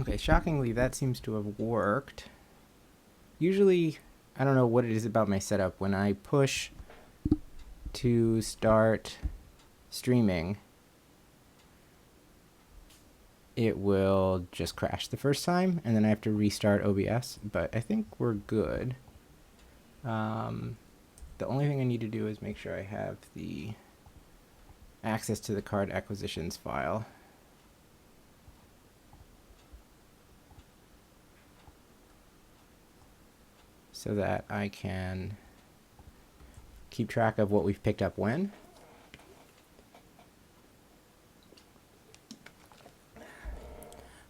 Okay, shockingly, that seems to have worked. Usually, I don't know what it is about my setup. When I push to start streaming, it will just crash the first time, and then I have to restart OBS, but I think we're good. The only thing I need to do is make sure I have the access to the card acquisitions file. So that I can keep track of what we've picked up when.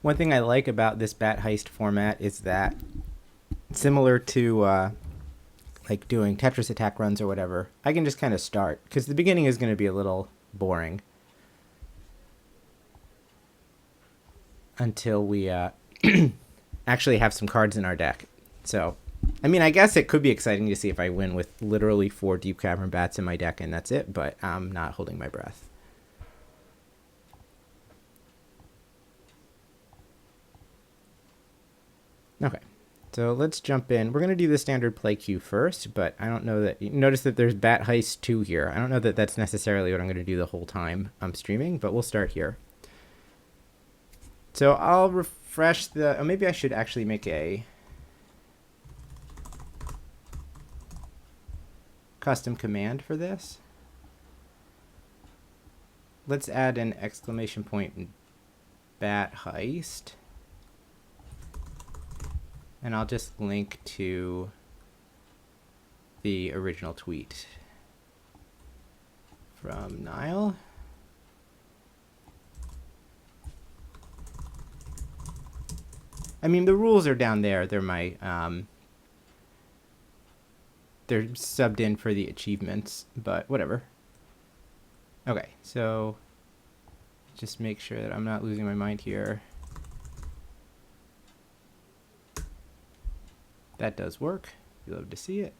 One thing I like about this bat heist format is that, similar to like doing Tetris attack runs or whatever, I can just kind of start, because the beginning is going to be a little boring until we actually have some cards in our deck. So, I mean, I guess it could be exciting to see if I win with literally 4 Deep-Cavern Bats in my deck and that's it, but I'm not holding my breath. Okay, so let's jump in. We're going to do the standard play queue first, but I don't know that... Notice that there's Bat Heist 2 here. I don't know that that's necessarily what I'm going to do the whole time I'm streaming, but we'll start here. So I'll refresh the... Oh, maybe I should actually make a custom command for this. Let's add an exclamation point in Bat Heist. And I'll just link to the original tweet from Niall. I mean, the rules are down there. They're my... they're subbed in for the achievements, but whatever. Okay, so just make sure that I'm not losing my mind here. That does work. You love to see it.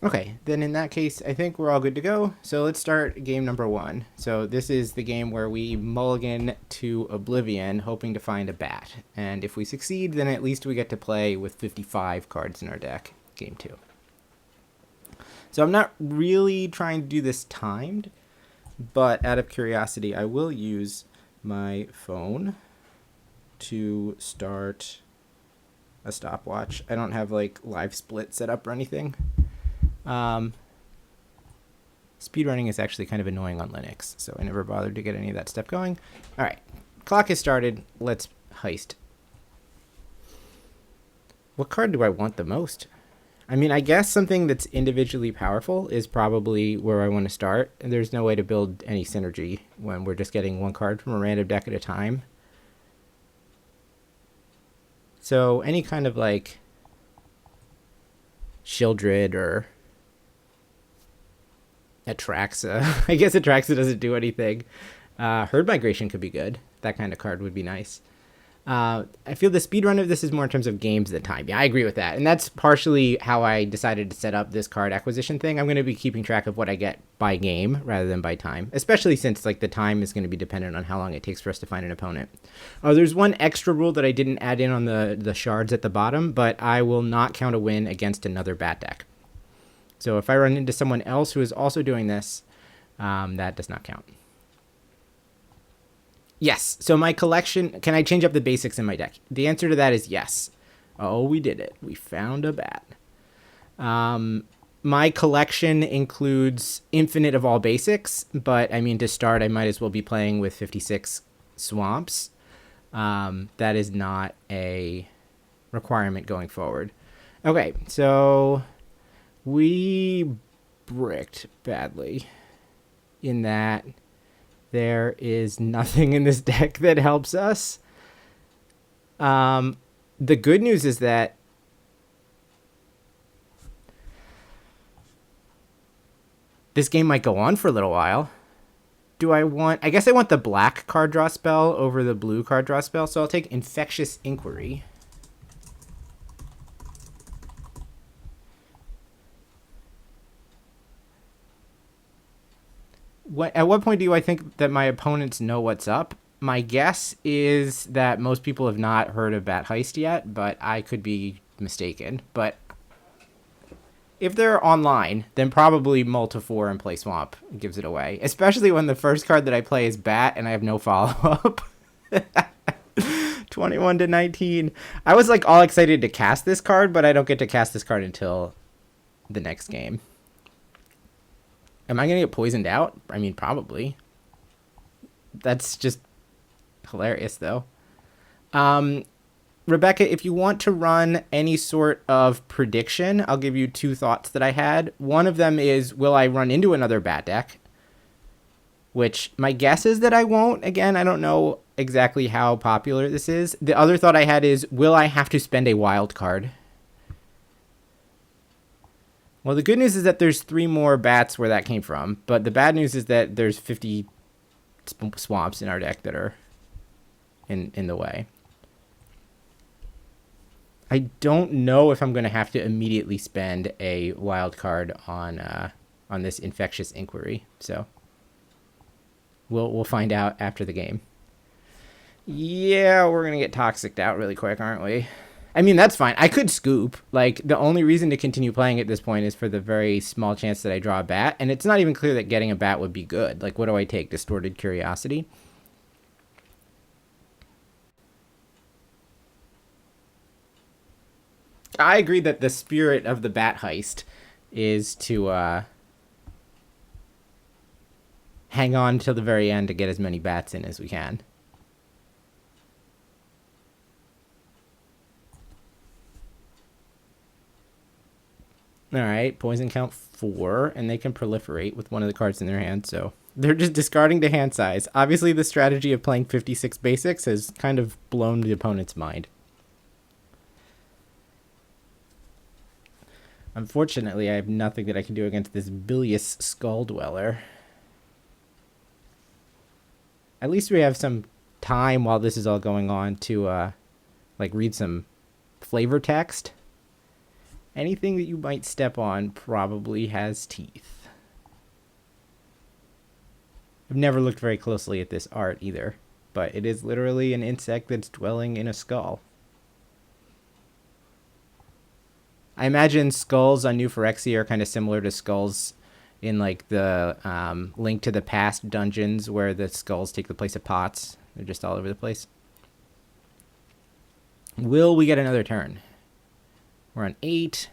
Okay, then in that case, I think we're all good to go. So let's start game number 1. So this is the game where we mulligan to Oblivion, hoping to find a bat. And if we succeed, then at least we get to play with 55 cards in our deck. Game 2. So I'm not really trying to do this timed, but out of curiosity, I will use my phone to start a stopwatch. I don't have like live split set up or anything. Speedrunning is actually kind of annoying on Linux, so I never bothered to get any of that stuff going. All right, clock has started. Let's heist. What card do I want the most? I mean, I guess something that's individually powerful is probably where I want to start. And there's no way to build any synergy when we're just getting one card from a random deck at a time. So any kind of like Shieldred or Atraxa. I guess Atraxa doesn't do anything. Herd Migration could be good. That kind of card would be nice. I feel the speedrun of this is more in terms of games than time. Yeah, I agree with that. And that's partially how I decided to set up this card acquisition thing. I'm going to be keeping track of what I get by game rather than by time, especially since like the time is going to be dependent on how long it takes for us to find an opponent. Oh, there's one extra rule that I didn't add in on the shards at the bottom, but I will not count a win against another bat deck. So if I run into someone else who is also doing this, that does not count. Yes. So my collection, can I change up the basics in my deck? The answer to that is yes. Oh, we did it. We found a bat. My collection includes infinite of all basics, but I mean, to start, I might as well be playing with 56 swamps. That is not a requirement going forward. Okay, so we bricked badly in that there is nothing in this deck that helps us. The good news is that this game might go on for a little while. I guess I want the black card draw spell over the blue card draw spell, so I'll take Infectious Inquiry. At what point do I think that my opponents know what's up? My guess is that most people have not heard of Bat Heist yet, but I could be mistaken. But if they're online, then probably Multifor and Play Swamp gives it away. Especially when the first card that I play is Bat and I have no follow-up. 21-19. I was like all excited to cast this card, but I don't get to cast this card until the next game. Am I going to get poisoned out? I mean, probably. That's just hilarious, though. Rebecca, if you want to run any sort of prediction, I'll give you two thoughts that I had. One of them is, will I run into another bat deck? Which my guess is that I won't. Again, I don't know exactly how popular this is. The other thought I had is, will I have to spend a wild card? Well, the good news is that there's 3 more bats where that came from, but the bad news is that there's 50 swamps in our deck that are in the way. I don't know if I'm going to have to immediately spend a wild card on this Infectious Inquiry, so we'll find out after the game. Yeah, we're going to get toxiced out really quick, aren't we? I mean, that's fine. I could scoop. Like, the only reason to continue playing at this point is for the very small chance that I draw a bat. And it's not even clear that getting a bat would be good. Like, what do I take? Distorted Curiosity? I agree that the spirit of the bat heist is to hang on till the very end to get as many bats in as we can. All right, poison count 4, and they can proliferate with one of the cards in their hand, so they're just discarding to hand size. Obviously, the strategy of playing 56 basics has kind of blown the opponent's mind. Unfortunately, I have nothing that I can do against this bilious Skull Dweller. At least we have some time while this is all going on to, like, read some flavor text. Anything that you might step on probably has teeth. I've never looked very closely at this art either, but it is literally an insect that's dwelling in a skull. I imagine skulls on New Phyrexia are kind of similar to skulls in like the Link to the Past dungeons where the skulls take the place of pots. They're just all over the place. Will we get another turn? We're on 8.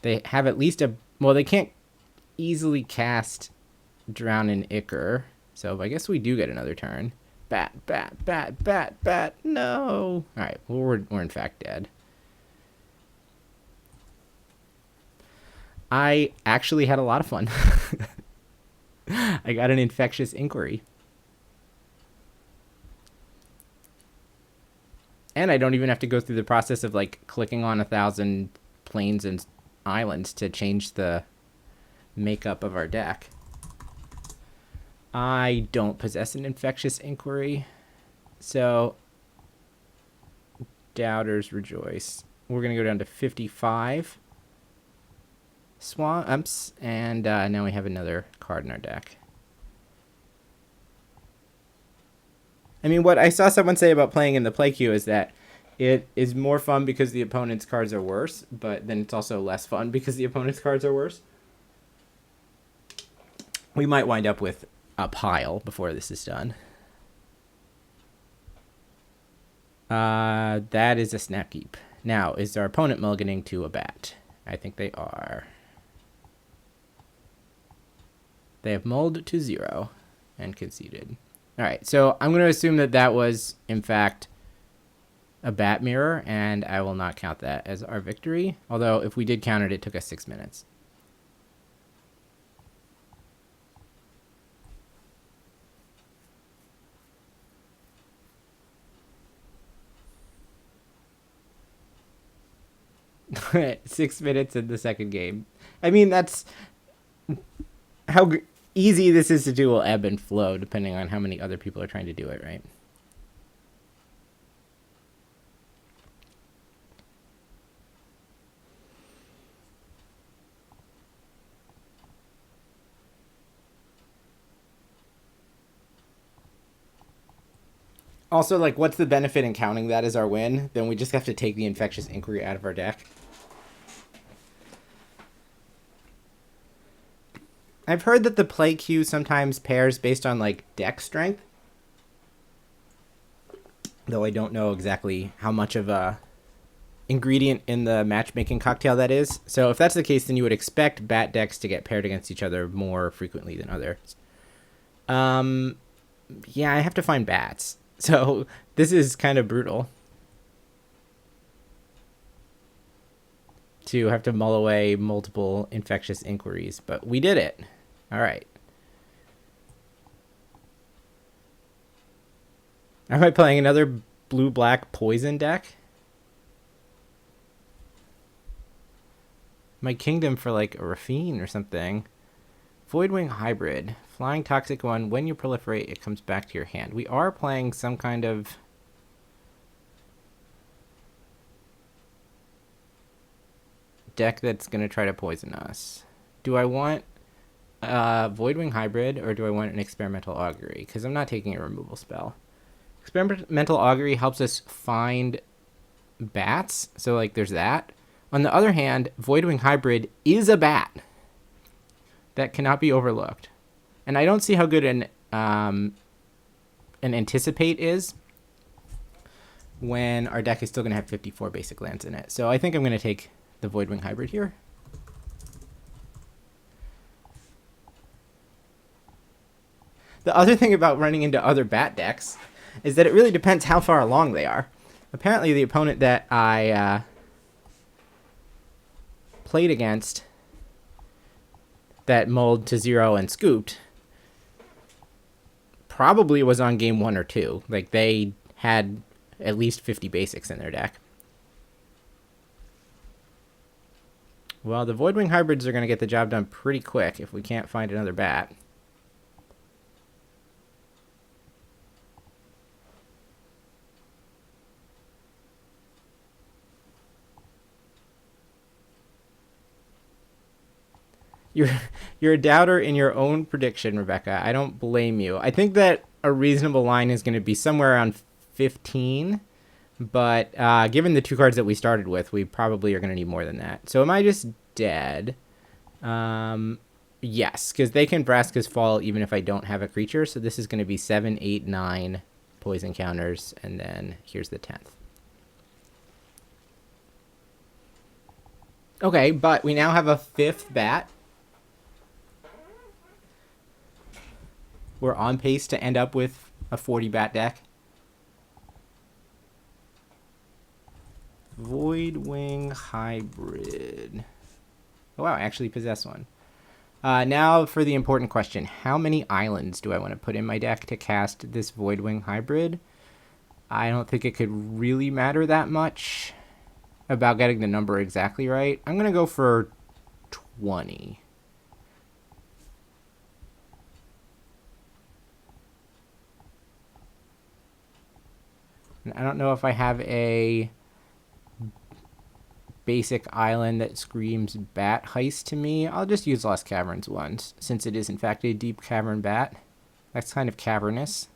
They have at least a... Well, they can't easily cast Drown in Ichor. So I guess we do get another turn. Bat, bat, bat, bat, bat. No. All right. Well, we're in fact dead. I actually had a lot of fun. I got an Infectious Inquiry. And I don't even have to go through the process of like clicking on 1,000 planes and islands to change the makeup of our deck. I don't possess an Infectious Inquiry, so doubters rejoice. We're going to go down to 55 swamps, and now we have another card in our deck. I mean, what I saw someone say about playing in the play queue is that it is more fun because the opponent's cards are worse, but then it's also less fun because the opponent's cards are worse. We might wind up with a pile before this is done. That is a Snapkeep. Now, is our opponent mulliganing to a bat? I think they are. They have mulled to 0 and conceded. All right, so I'm going to assume that that was, in fact, a bat mirror, and I will not count that as our victory. Although, if we did count it, it took us 6 minutes. Alright, 6 minutes in the second game. I mean, that's... How easy this is to do will ebb and flow depending on how many other people are trying to do it, right? Also, like, what's the benefit in counting that as our win? Then we just have to take the Infectious Inquiry out of our deck. I've heard that the play queue sometimes pairs based on, like, deck strength. Though I don't know exactly how much of a ingredient in the matchmaking cocktail that is. So if that's the case, then you would expect bat decks to get paired against each other more frequently than others. Yeah, I have to find bats. So this is kind of brutal. To have to mull away multiple Infectious Inquiries, but we did it. All right. Am I playing another blue-black poison deck? My kingdom for like a Rafine or something. Voidwing Hybrid. Flying Toxic 1. When you proliferate, it comes back to your hand. We are playing some kind of... deck that's going to try to poison us. Do I want Voidwing Hybrid or do I want an Experimental Augury? Because I'm not taking a removal spell. Experimental Augury helps us find bats. So, like, there's that. On the other hand, Voidwing Hybrid is a bat. That cannot be overlooked. And I don't see how good an Anticipate is when our deck is still going to have 54 basic lands in it. So I think I'm going to take the Voidwing Hybrid here. The other thing about running into other bat decks is that it really depends how far along they are. Apparently the opponent that I played against that mulled to 0 and scooped probably was on game 1 or 2. Like, they had at least 50 basics in their deck. Well, the Voidwing Hybrids are going to get the job done pretty quick if we can't find another bat. You're a doubter in your own prediction, Rebecca. I don't blame you. I think that a reasonable line is going to be somewhere around 15. But given the 2 cards that we started with, we probably are going to need more than that. So am I just dead? Yes, because they can Vraska's Fall even if I don't have a creature. So this is going to be 7, 8, 9 poison counters. And then here's the 10th. Okay, but we now have a 5th bat. We're on pace to end up with a 40 bat deck. Voidwing Hybrid. Oh, wow, I actually possess one. Now for the important question. How many islands do I want to put in my deck to cast this Voidwing Hybrid? I don't think it could really matter that much about getting the number exactly right. I'm going to go for 20. I don't know if I have a basic island that screams bat heist to me. I'll just use Lost Caverns once, since it is in fact a Deep-Cavern Bat. That's kind of cavernous.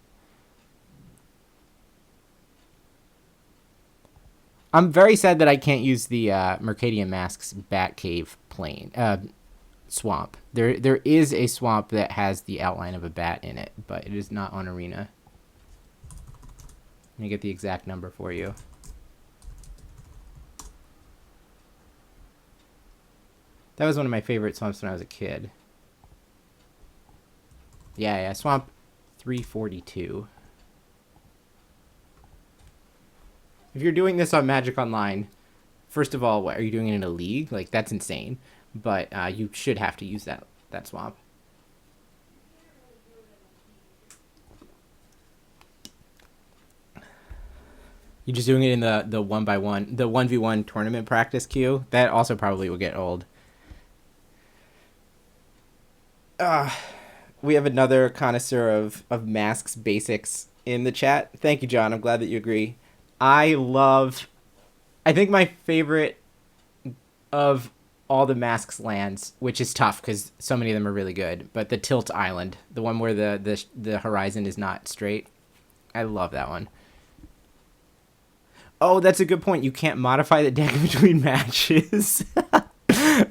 I'm very sad that I can't use the Mercadian Masks Bat Cave plane swamp. There is a swamp that has the outline of a bat in it, but it is not on Arena. Let me get the exact number for you. That was one of my favorite swamps when I was a kid. Yeah, swamp 342. If you're doing this on Magic Online, first of all, what, are you doing it in a league? Like, that's insane. But you should have to use that swamp. You're just doing it in the 1x1, the 1v1 tournament practice queue. That also probably will get old. We have another connoisseur of masks basics in the chat. Thank you, John. I'm glad that you agree. I think my favorite of all the masks lands, which is tough because so many of them are really good, but the Tilt Island, the one where the horizon is not straight. I love that one. Oh, that's a good point. You can't modify the deck between matches. All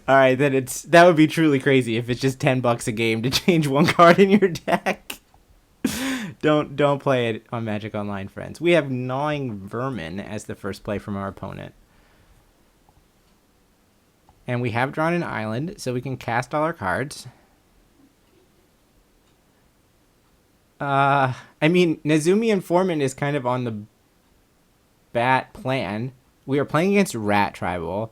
right, then that would be truly crazy if it's just $10 a game to change one card in your deck. Don't play it on Magic Online, friends. We have Gnawing Vermin as the first play from our opponent. And we have drawn an island, so we can cast all our cards. I mean, Nezumi Informant is kind of on the bat plan. We are playing against Rat Tribal.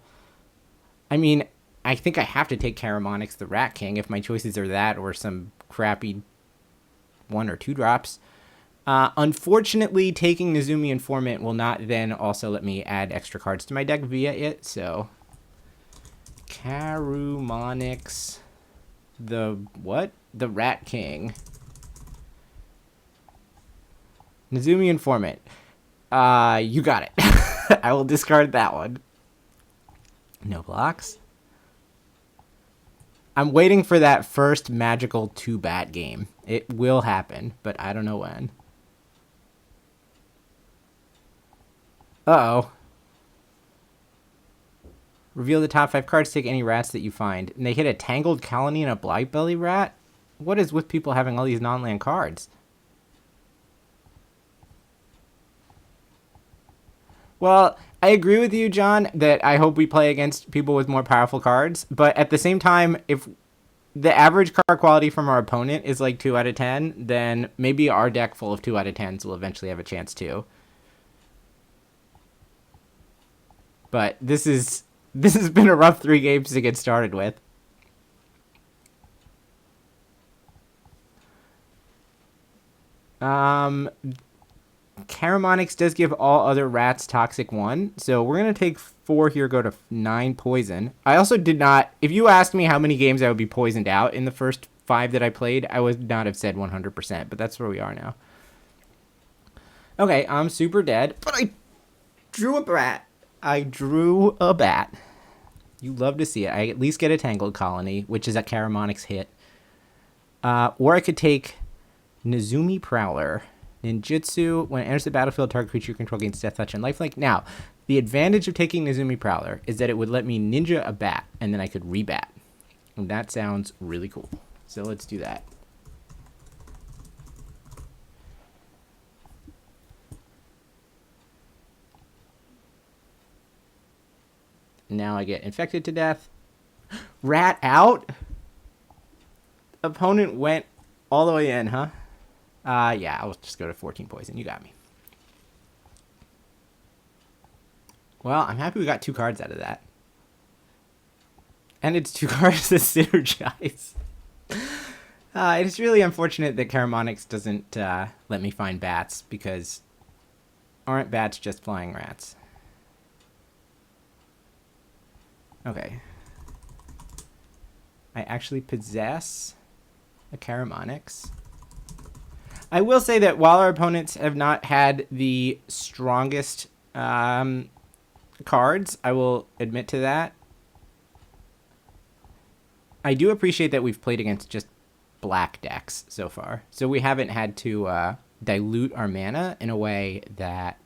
I mean, I think I have to take Karamonix the Rat King if my choices are that or some crappy 1 or 2 drops. Unfortunately, taking Nezumi Informant will not then also let me add extra cards to my deck via it, so... Karamonix the what? The Rat King. Nezumi Informant. You got it. I will discard that one. No blocks. I'm waiting for that first magical 2-bat game. It will happen, but I don't know when. Uh-oh. Reveal the top 5 cards, take any rats that you find. And they hit a Tangled Colony and a Blightbelly Rat? What is with people having all these non-land cards? Well, I agree with you, John, that I hope we play against people with more powerful cards. But at the same time, if the average card quality from our opponent is like 2 out of 10, then maybe our deck full of 2 out of 10s will eventually have a chance too. But this has been a rough 3 games to get started with. Karamonix does give all other rats toxic 1, so we're going to take 4 here, go to 9 poison. I also did not, if you asked me how many games I would be poisoned out in the first 5 that I played, I would not have said 100%, but that's where we are now. Okay, I'm super dead, but I drew a bat. You love to see it. I at least get a Tangled Colony, which is a Karamonix hit. Or I could take Nezumi Prowler. Ninjutsu, when it enters the battlefield, target creature you control gains Death Touch and Lifelink. Now, the advantage of taking Nezumi Prowler is that it would let me ninja a bat, and then I could rebat. And that sounds really cool. So let's do that. Now I get infected to death. Rat out? Opponent went all the way in, huh? Yeah, I'll just go to 14 poison. You got me. Well, I'm happy we got 2 cards out of that. And it's 2 cards that synergize. It's really unfortunate that Karamonix doesn't let me find bats, because aren't bats just flying rats? Okay. I actually possess a Karamonix. I will say that while our opponents have not had the strongest cards, I will admit to that, I do appreciate that we've played against just black decks so far. So we haven't had to dilute our mana in a way that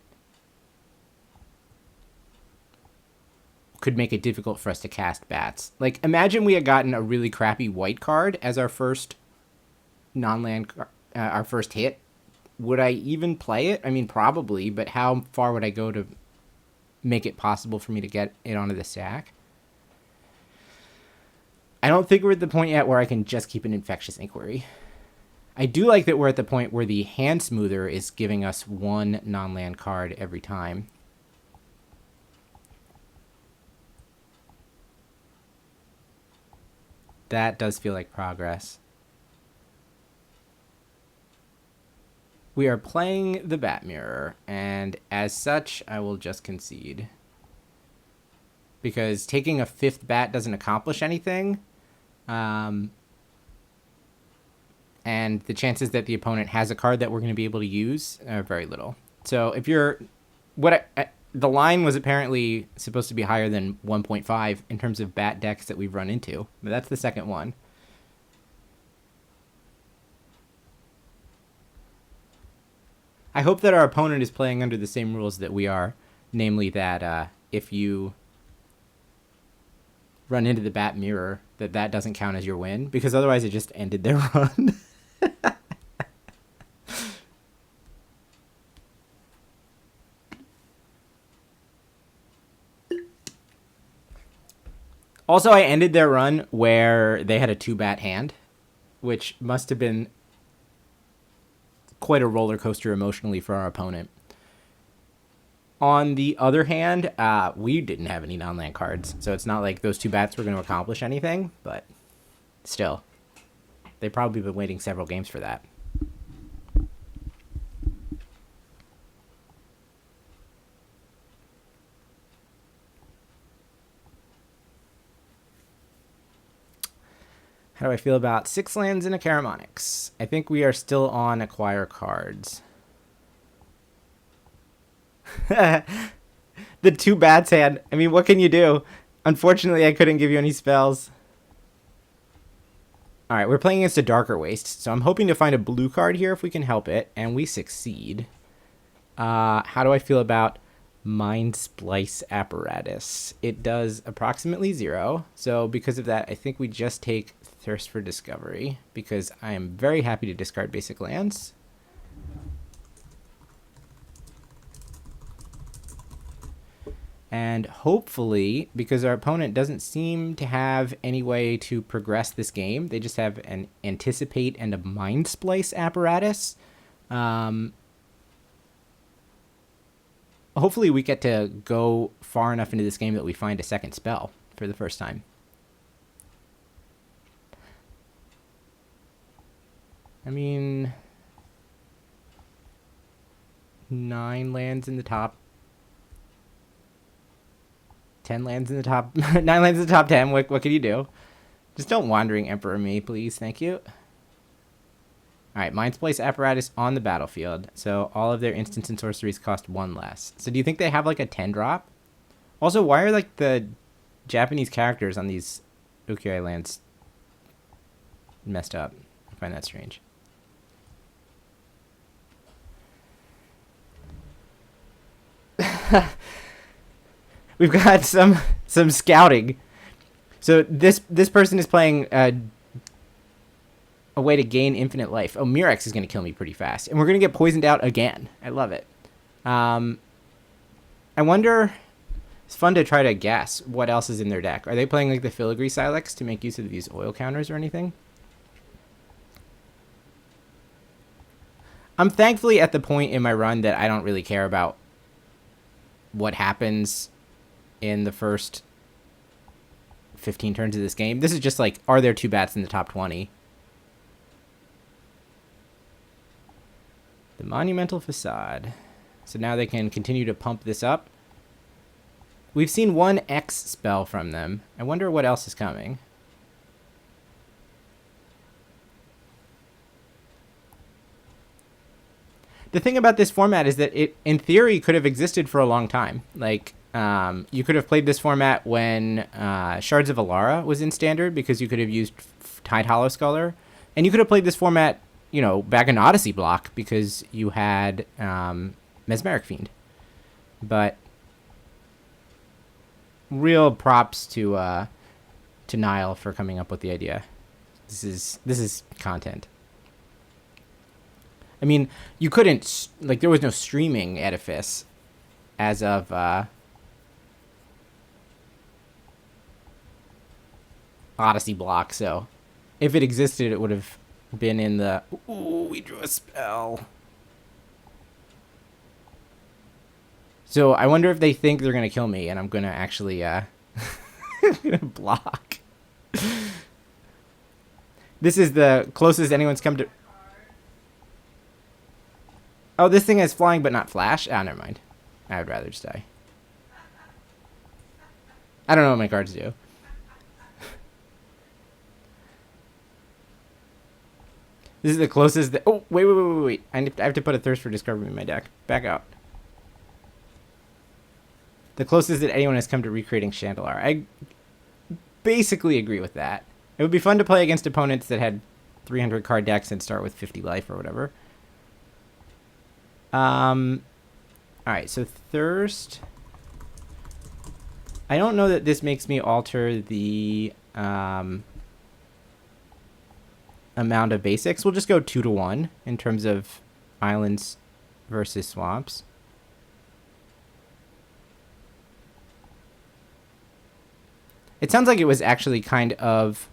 could make it difficult for us to cast bats. Like, imagine we had gotten a really crappy white card as our first non-land card. Our first hit. Would I even play it? I mean, probably, but how far would I go to make it possible for me to get it onto the stack? I don't think we're at the point yet where I can just keep an Infectious Inquiry. I do like that we're at the point where the Hand Smoother is giving us 1 non-land card every time. That does feel like progress. We are playing the Bat Mirror, and as such, I will just concede. Because taking a 5th bat doesn't accomplish anything. And the chances that the opponent has a card that we're going to be able to use are very little. So if you're... the line was apparently supposed to be higher than 1.5 in terms of bat decks that we've run into. But that's the second one. I hope that our opponent is playing under the same rules that we are. namely that if you run into the bat mirror, that doesn't count as your win, because otherwise it just ended their run. Also, I ended their run where they had a 2-bat hand, which must have been quite a roller coaster emotionally for our opponent. On the other hand, we didn't have any non-land cards, so it's not like those 2 bats were going to accomplish anything, but still, they've probably been waiting several games for that. How do I feel about 6 lands in a Caramonics? I think we are still on acquire cards. The 2 bats hand. I mean, what can you do? Unfortunately, I couldn't give you any spells. Alright, we're playing against a Darker Waste, so I'm hoping to find a blue card here if we can help it, and we succeed. How do I feel about Mind Splice Apparatus? It does approximately 0, so because of that, I think we just take Thirst for Discovery, because I am very happy to discard basic lands. And hopefully, because our opponent doesn't seem to have any way to progress this game, they just have an Anticipate and a Mind Splice Apparatus. Hopefully we get to go far enough into this game that we find a second spell for the first time. I mean, 9 lands in the top, 10 lands in the top, 9 lands in the top 10. What can you do? Just don't Wandering Emperor me, please. Thank you. All right, Mind Splice Apparatus on the battlefield. So all of their instants and sorceries cost 1 less. So do you think they have like a 10-drop? Also, why are like the Japanese characters on these Ukiyo lands messed up? I find that strange. We've got some scouting. So this person is playing a way to gain infinite life. Oh, Murex is going to kill me pretty fast, and we're going to get poisoned out again. I love it. I wonder. It's fun to try to guess what else is in their deck. Are they playing like the Filigree Silex to make use of these oil counters or anything? I'm thankfully at the point in my run that I don't really care about what happens in the first 15 turns of this game. This is just like, are there 2 bats in the top 20? The Monumental Facade. So now they can continue to pump this up. We've seen 1 X spell from them. I wonder what else is coming. The thing about this format is that it, in theory, could have existed for a long time. Like, you could have played this format when Shards of Alara was in Standard, because you could have used Tide Hollow Sculler. And you could have played this format, you know, back in Odyssey block, because you had Mesmeric Fiend. But real props to Nile for coming up with the idea. This is content. I mean, you couldn't, like, there was no streaming edifice as of Odyssey block, so if it existed, it would have been in the... Ooh, we drew a spell. So I wonder if they think they're going to kill me, and I'm going to actually block. This is the closest anyone's come to... Oh, this thing has flying but not flash? Ah, never mind. I would rather just die. I don't know what my cards do. This is the closest that... Oh, wait. I have to put a Thirst for Discovery in my deck. Back out. The closest that anyone has come to recreating Chandelar. I basically agree with that. It would be fun to play against opponents that had 300 card decks and start with 50 life or whatever. Alright, so Thirst. I don't know that this makes me alter the amount of basics. We'll just go 2-1 in terms of islands versus swamps. It sounds like it was actually kind of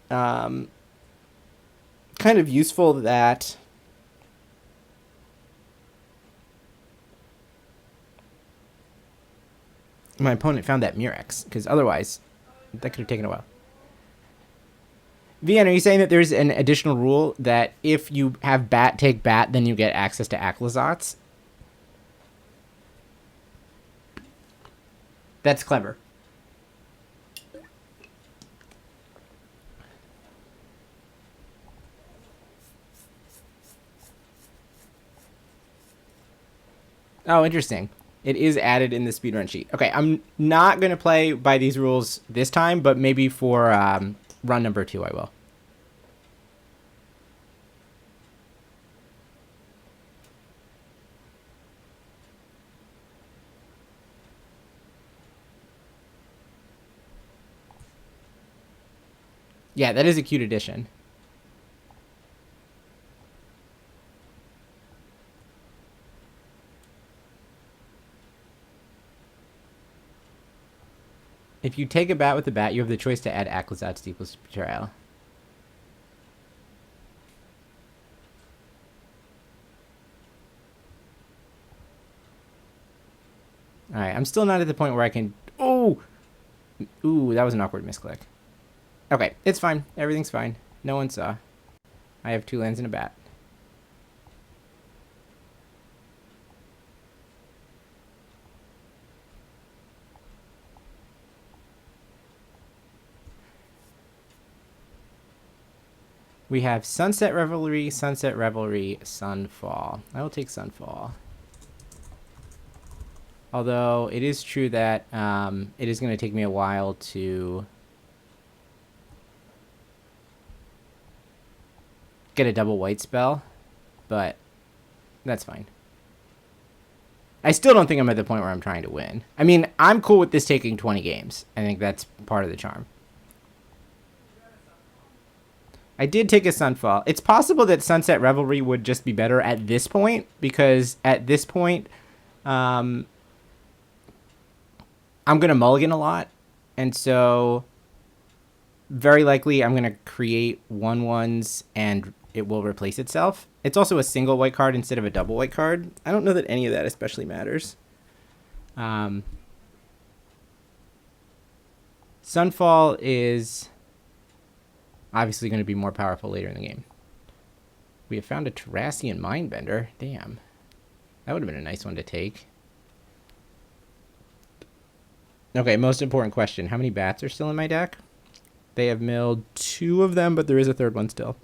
kind of useful that my opponent found that Murex, because otherwise that could have taken a while. Vian, are you saying that there's an additional rule that if you have bat take bat, then you get access to Aclazotz? That's clever. Oh, interesting. It is added in the speedrun sheet. Okay, I'm not going to play by these rules this time, but maybe for run number 2 I will. Yeah, that is a cute addition. If you take a bat with the bat, you have the choice to add Aclazotz equals Betrayal. Alright, I'm still not at the point where I can... Oh! Ooh, that was an awkward misclick. Okay, it's fine. Everything's fine. No one saw. I have 2 lands and a bat. We have Sunset Revelry, Sunfall. I will take Sunfall. Although it is true that it is going to take me a while to get a double white spell, but that's fine. I still don't think I'm at the point where I'm trying to win. I mean, I'm cool with this taking 20 games. I think that's part of the charm. I did take a Sunfall. It's possible that Sunset Revelry would just be better at this point, because at this point, I'm going to mulligan a lot, and so very likely I'm going to create 1/1s and it will replace itself. It's also a single white card instead of a double white card. I don't know that any of that especially matters. Sunfall is obviously going to be more powerful later in the game. We have found a Terrassian Mindbender. Damn. That would have been a nice one to take. Okay, most important question. How many bats are still in my deck? They have milled 2 of them, but there is a 3rd one still.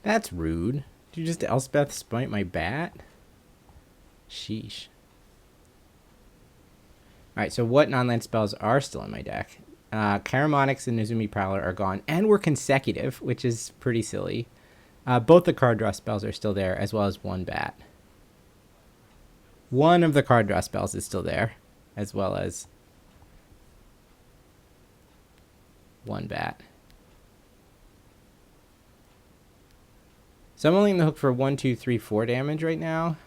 That's rude. Did you just Elspeth spite my bat? Sheesh. Alright, so what non-land spells are still in my deck? Karamonix and Nizumi Prowler are gone, and we're consecutive, which is pretty silly. Both the card draw spells are still there, as well as 1 bat. One of the card draw spells is still there, as well as 1 bat. So I'm only in the hook for 1, 2, 3, 4 damage right now.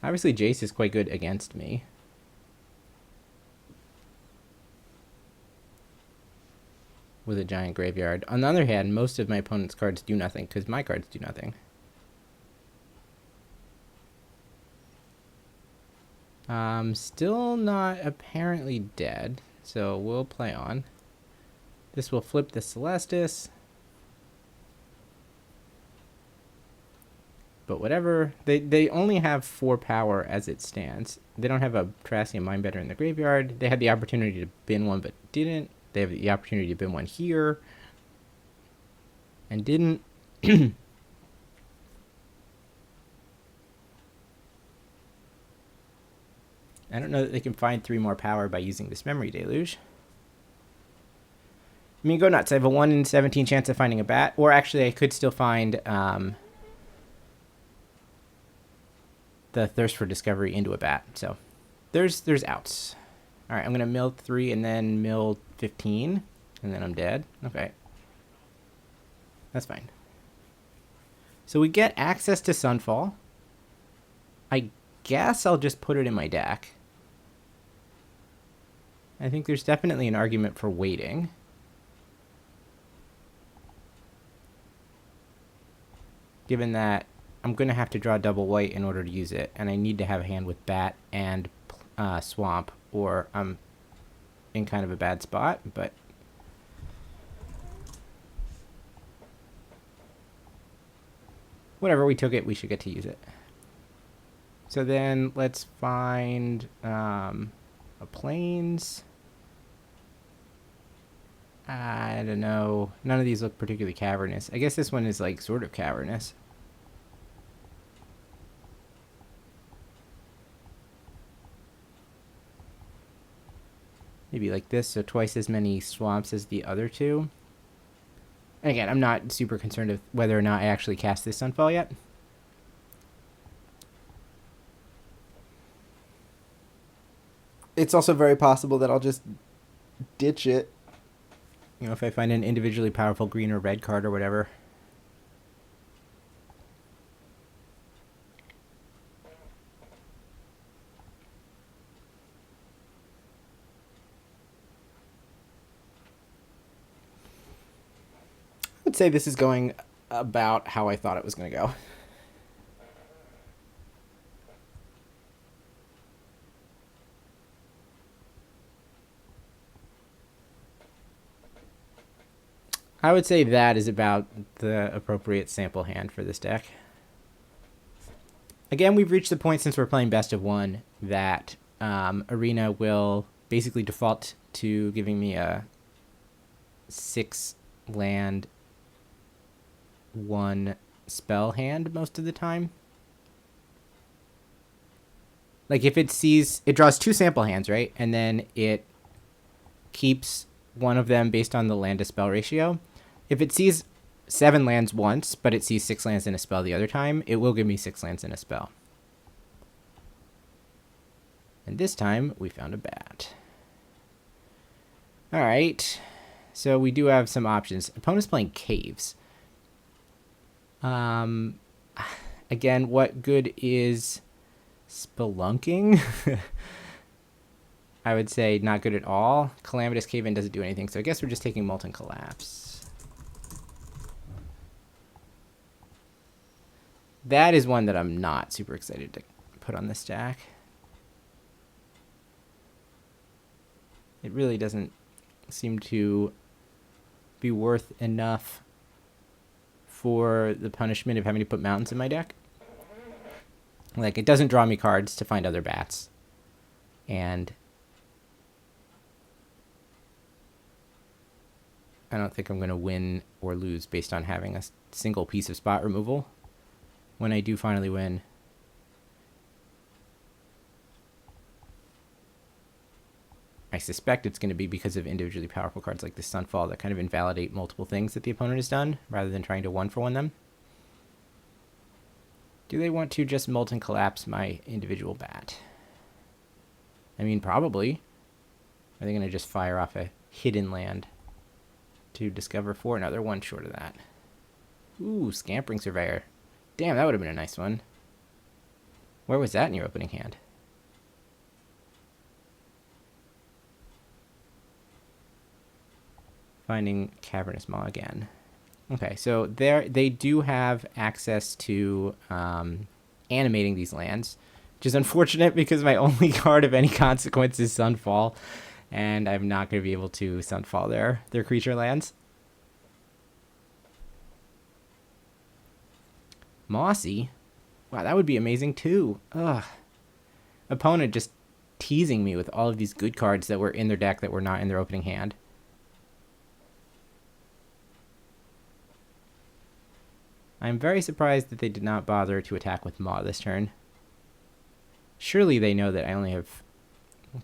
Obviously, Jace is quite good against me. With a giant graveyard. On the other hand, most of my opponent's cards do nothing, because my cards do nothing. Still not apparently dead, so we'll play on. This will flip the Celestis. But whatever. They only have 4 power as it stands. They don't have a Terrassian Mindbender in the graveyard. They had the opportunity to bin one but didn't. They have the opportunity to bin one here and didn't. I don't know that they can find 3 more power by using this Memory Deluge. I mean, go nuts. I have a 1 in 17 chance of finding a bat. Or actually, I could still find the Thirst for Discovery into a bat. So there's outs. All right, I'm going to mill 3 and then mill 15. And then I'm dead. Okay. That's fine. So we get access to Sunfall. I guess I'll just put it in my deck. I think there's definitely an argument for waiting. Given that I'm going to have to draw double white in order to use it, and I need to have a hand with Bat and Swamp, or I'm in kind of a bad spot, but... whatever, we took it, we should get to use it. So then let's find a Plains. I don't know. None of these look particularly cavernous. I guess this one is like sort of cavernous. Maybe like this, so twice as many swamps as the other two. And again, I'm not super concerned with whether or not I actually cast this Sunfall yet. It's also very possible that I'll just ditch it. You know, if I find an individually powerful green or red card or whatever. I would say this is going about how I thought it was going to go. I would say that is about the appropriate sample hand for this deck. Again, we've reached the point, since we're playing best of one, that Arena will basically default to giving me a 6 land 1 spell hand most of the time. Like if it sees, it draws 2 sample hands, right? And then it keeps one of them based on the land to spell ratio. If it sees 7 lands once, but it sees 6 lands in a spell the other time, it will give me 6 lands in a spell. And this time, we found a bat. Alright, so we do have some options. Opponent's playing Caves. Again, what good is Spelunking? I would say not good at all. Calamitous Cave-In doesn't do anything, so I guess we're just taking Molten Collapse. That is one that I'm not super excited to put on this stack. It really doesn't seem to be worth enough for the punishment of having to put mountains in my deck. Like, it doesn't draw me cards to find other bats. And I don't think I'm going to win or lose based on having a single piece of spot removal. When I do finally win, I suspect it's going to be because of individually powerful cards like this Sunfall that kind of invalidate multiple things that the opponent has done, rather than trying to one-for-one them. Do they want to just Molten Collapse my individual bat? I mean, probably. Are they going to just fire off a hidden land to discover 4? No, they're one short of that. Ooh, Scampering Surveyor. Damn, that would have been a nice one. Where was that in your opening hand? Finding Cavernous Maw again. Okay, so they do have access to animating these lands, which is unfortunate because my only card of any consequence is Sunfall, and I'm not going to be able to Sunfall their creature lands. Mossy? Wow, that would be amazing too. Ugh. Opponent just teasing me with all of these good cards that were in their deck that were not in their opening hand. I'm very surprised that they did not bother to attack with Maw this turn. Surely they know that I only have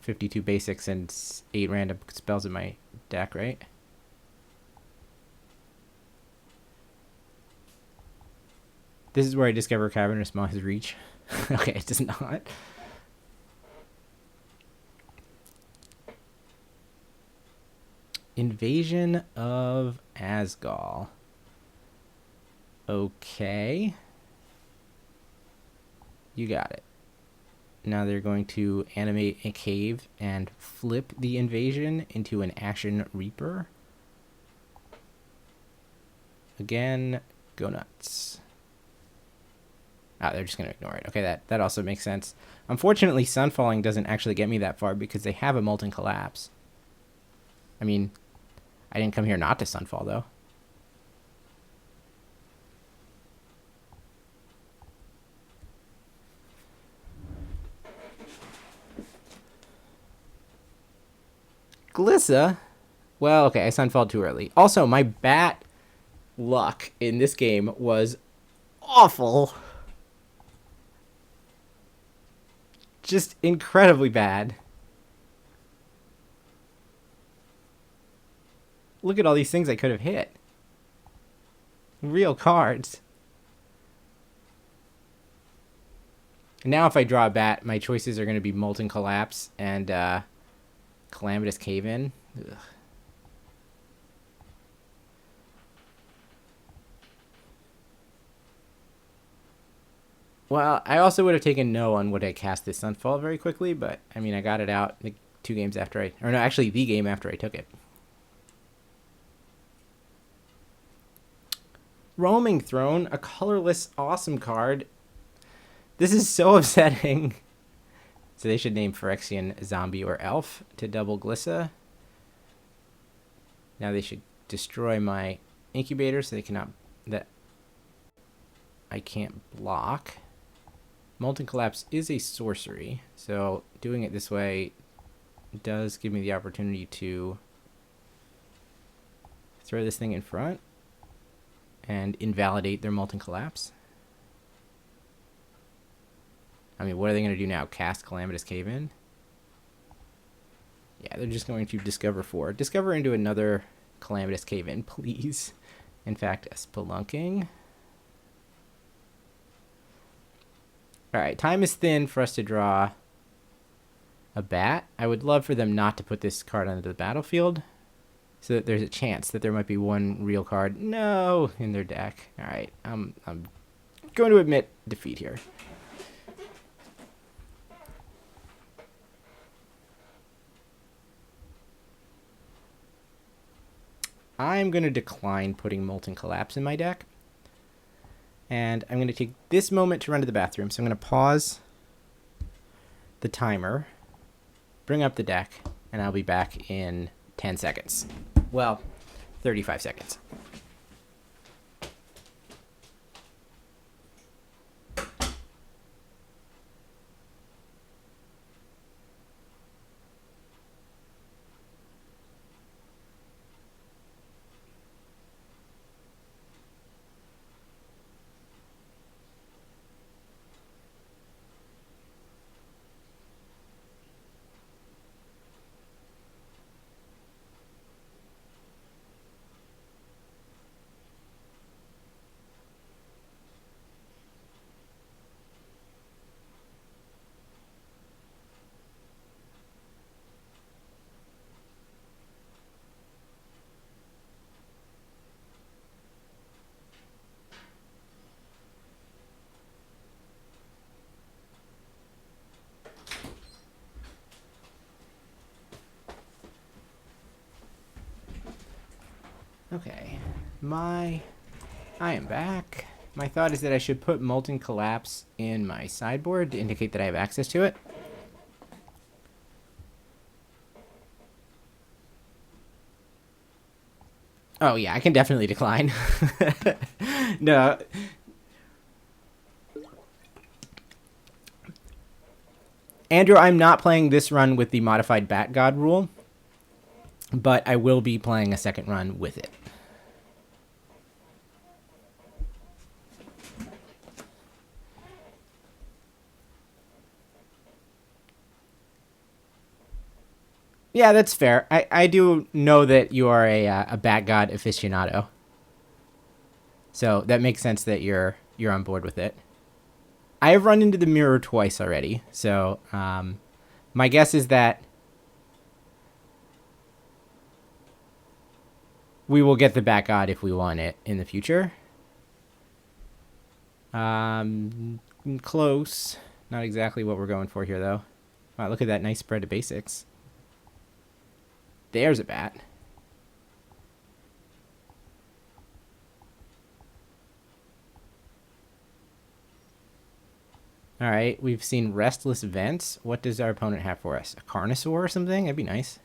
52 basics and 8 random spells in my deck, right? This is where I discover Cavernous Maw has reach. Okay, it does not. Invasion of Asgal. Okay. You got it. Now they're going to animate a cave and flip the invasion into an Action Reaper. Again, go nuts. Ah, they're just going to ignore it. Okay, that also makes sense. Unfortunately, Sunfalling doesn't actually get me that far because they have a Molten Collapse. I mean, I didn't come here not to Sunfall, though. Glissa? Well, okay, I Sunfalled too early. Also, my bat luck in this game was awful. Just incredibly bad. Look at all these things I could have hit. Real cards. Now if I draw a bat, my choices are going to be Molten Collapse and Calamitous Cave-In. Ugh. Well, I also would have taken no on would I cast this Sunfall very quickly, but I mean, I got it out the 2 games after or no, actually the game after I took it. Roaming Throne, a colorless awesome card. This is so upsetting. So they should name Phyrexian Zombie or Elf to double Glissa. Now they should destroy my incubator so they cannot, that I can't block. Molten Collapse is a sorcery, so doing it this way does give me the opportunity to throw this thing in front and invalidate their Molten Collapse. I mean, what are they going to do now? Cast Calamitous Cave-In? Yeah, they're just going to discover 4. Discover into another Calamitous Cave-In, please. In fact, a Spelunking. Alright, time is thin for us to draw a bat. I would love for them not to put this card onto the battlefield, so that there's a chance that there might be one real card, no, in their deck. Alright, I'm going to admit defeat here. I'm going to decline putting Molten Collapse in my deck. And I'm going to take this moment to run to the bathroom. So I'm going to pause the timer, bring up the deck, and I'll be back in 10 seconds. Well, 35 seconds. Okay, I am back. My thought is that I should put Molten Collapse in my sideboard to indicate that I have access to it. Oh yeah, I can definitely decline. No. Andrew, I'm not playing this run with the modified Bat God rule, but I will be playing a second run with it. Yeah, that's fair. I do know that you are a bat god aficionado, so that makes sense that you're on board with it. I have run into the mirror twice already, so my guess is that we will get the bat god if we want it in the future. Close. Not exactly what we're going for here, though. Wow, look at that nice spread of basics. There's a bat. All right, we've seen Restless Vents. What does our opponent have for us? A Carnosaur or something? That'd be nice.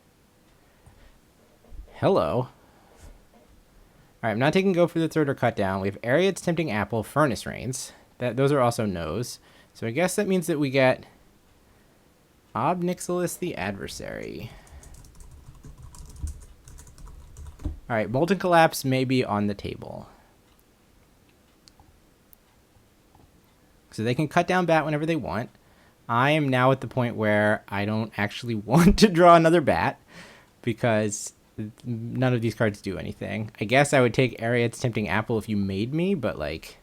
Hello. All right, I'm not taking go for the third or cut down. We have Ariad's Tempting Apple, Furnace Rains. Those are also no's. So I guess that means that we get Obnixilis the Adversary. All right, Molten Collapse may be on the table. So they can cut down bat whenever they want. I am now at the point where I don't actually want to draw another bat because none of these cards do anything. I guess I would take Ariad's Tempting Apple if you made me, but like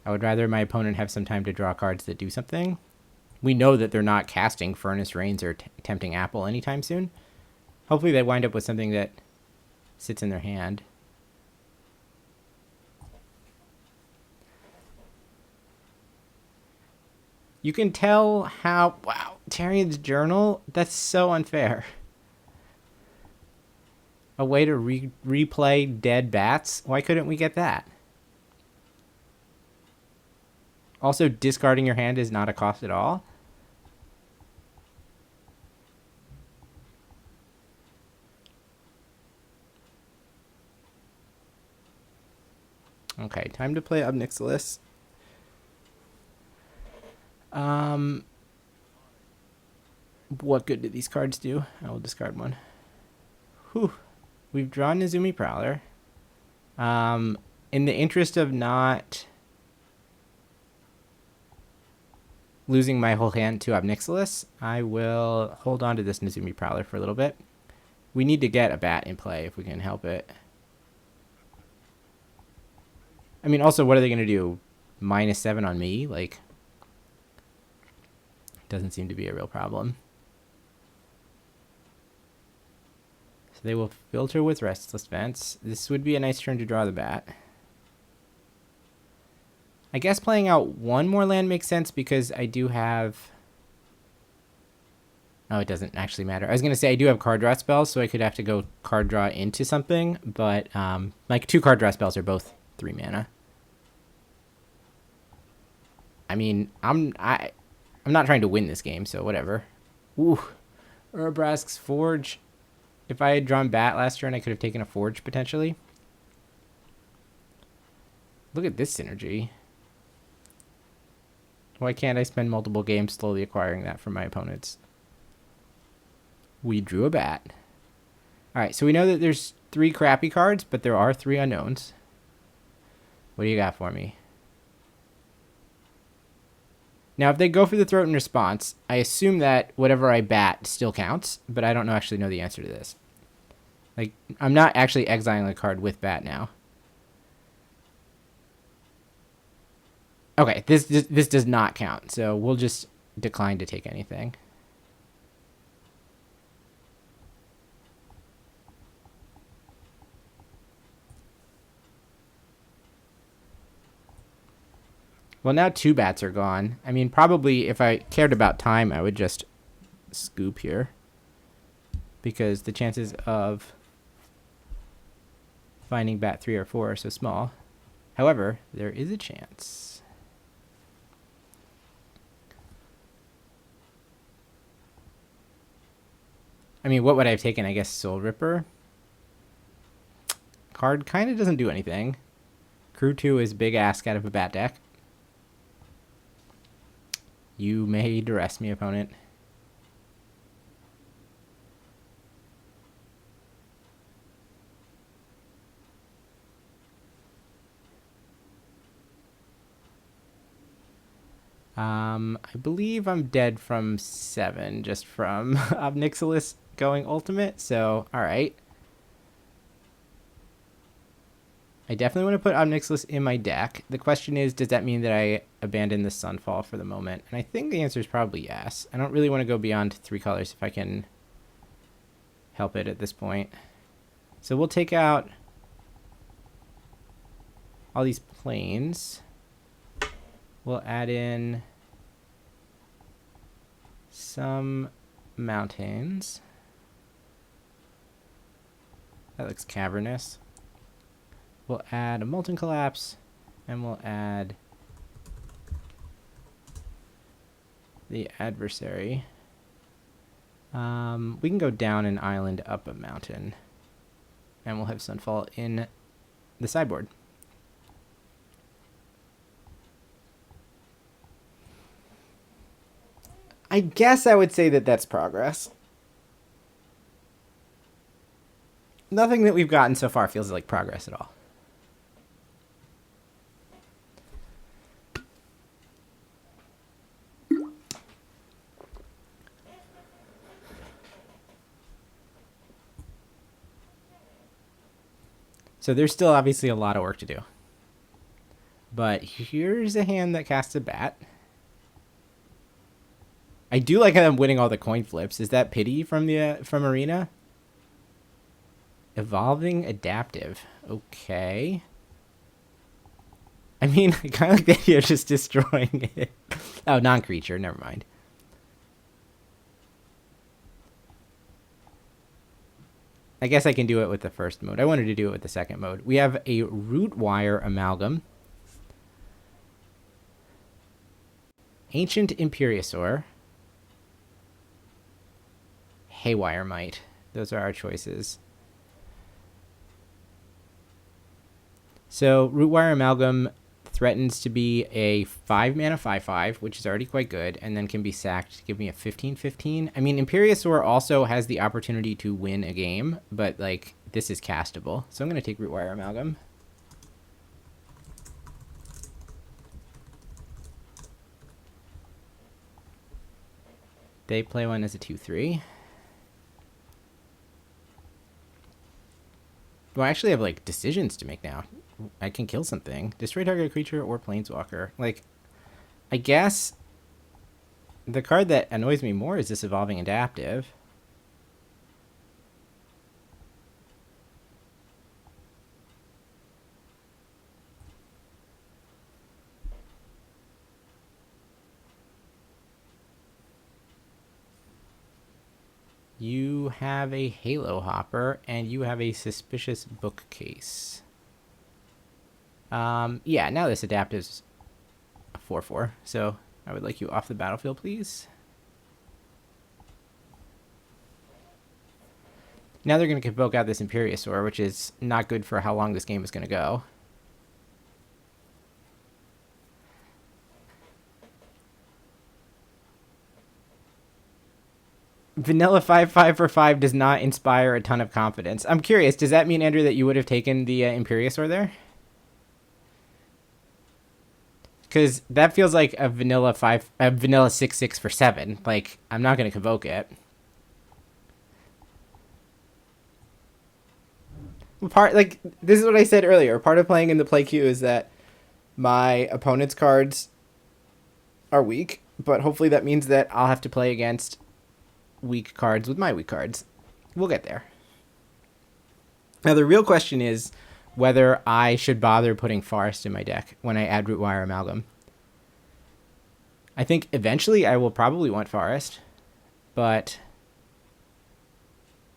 I would rather my opponent have some time to draw cards that do something. We know that they're not casting Furnace Rains or Tempting Apple anytime soon. Hopefully they wind up with something that sits in their hand. You can tell how... Wow, Tarian's Journal? That's so unfair. A way to replay dead bats? Why couldn't we get that? Also, discarding your hand is not a cost at all. Okay, time to play Obnixilis. What good do these cards do? I will discard one. Whew. We've drawn Nezumi Prowler. In the interest of not losing my whole hand to Obnixilis, I will hold on to this Nezumi Prowler for a little bit. We need to get a bat in play if we can help it. I mean, also, what are they going to do? -7 on me? Like, doesn't seem to be a real problem. So they will filter with Restless Vents. This would be a nice turn to draw the bat. I guess playing out one more land makes sense because I do have... Oh, it doesn't actually matter. I was going to say I do have card draw spells, so I could have to go card draw into something, but like 2 card draw spells are both 3 mana. I mean, I'm not trying to win this game, so whatever. Ooh, Urabrask's Forge. If I had drawn bat last turn, I could have taken a Forge potentially. Look at this synergy. Why can't I spend multiple games slowly acquiring that from my opponents? We drew a bat. All right, so we know that there's 3 crappy cards, but there are 3 unknowns. What do you got for me? Now, if they go for the throat in response, I assume that whatever I bat still counts, but I don't actually know the answer to this. Like, I'm not actually exiling a card with bat now. Okay, this does not count, so we'll just decline to take anything. Well, now 2 bats are gone. I mean, probably if I cared about time, I would just scoop here. Because the chances of finding bat 3 or 4 are so small. However, there is a chance. I mean, what would I have taken? I guess Soul Ripper. Card kind of doesn't do anything. Crew 2 is big ask out of a bat deck. You may duress me, opponent. I believe I'm dead from 7 just from Obnixilis going ultimate, so alright. I definitely want to put Obnixilis in my deck. The question is, does that mean that I abandon the Sunfall for the moment? And I think the answer is probably yes. I don't really want to go beyond 3 colors if I can help it at this point. So we'll take out all these planes. We'll add in some mountains. That looks cavernous. We'll add a Molten Collapse, and we'll add the adversary. We can go down an island, up a mountain, and we'll have Sunfall in the sideboard. I guess I would say that that's progress. Nothing that we've gotten so far feels like progress at all. So there's still obviously a lot of work to do. But here's a hand that casts a bat. I do like how I'm winning all the coin flips. Is that pity from the from Arena? Evolving Adaptive. Okay. I mean, I kind of like that you're just destroying it. Oh, non-creature. Never mind. I guess I can do it with the first mode. I wanted to do it with the second mode. We have a Root Wire Amalgam. Ancient Imperiosaur. Haywire Might. Those are our choices. So, Root Wire Amalgam threatens to be a 5-mana 5/5, which is already quite good, and then can be sacked to give me a 15/15. I mean, Imperiosaur also has the opportunity to win a game, but, like, this is castable. So I'm going to take Root Wire Amalgam. They play one as a 2/3. Well, I actually have, like, decisions to make now. I can kill something. Destroy target creature or planeswalker. Like, I guess the card that annoys me more is this Evolving Adaptive. You have a Halo Hopper, and you have a Suspicious Bookcase. Yeah, now this Adaptive's a 4/4, so I would like you off the battlefield, please. Now they're going to convoke out this Imperiosaur, which is not good for how long this game is going to go. Vanilla 5/5 for 5 does not inspire a ton of confidence. I'm curious, does that mean, Andrew, that you would have taken the Imperiosaur there? Because that feels like a vanilla 6/6 for 7. Like, I'm not going to convoke it. This is what I said earlier. Part of playing in the play queue is that my opponent's cards are weak, but hopefully that means that I'll have to play against weak cards with my weak cards. We'll get there. Now, the real question is whether I should bother putting Forest in my deck when I add Root Wire Amalgam. I think eventually I will probably want Forest, but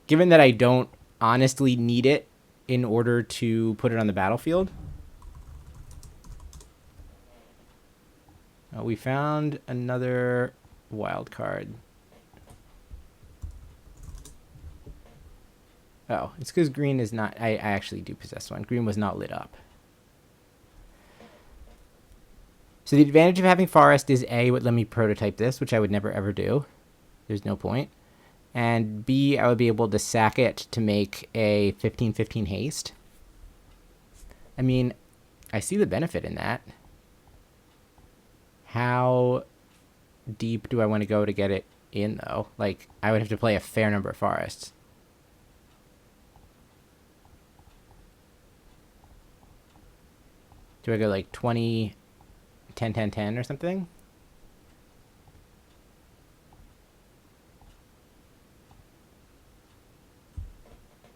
given that I don't honestly need it in order to put it on the battlefield, we found another wild card. Oh, it's because green is not... I actually do possess one. Green was not lit up. So the advantage of having Forest is A, would let me prototype this, which I would never ever do. There's no point. And B, I would be able to sack it to make a 15/15 haste. I mean, I see the benefit in that. How deep do I want to go to get it in, though? Like, I would have to play a fair number of forests. Do I go like 20, 10, 10, 10 or something?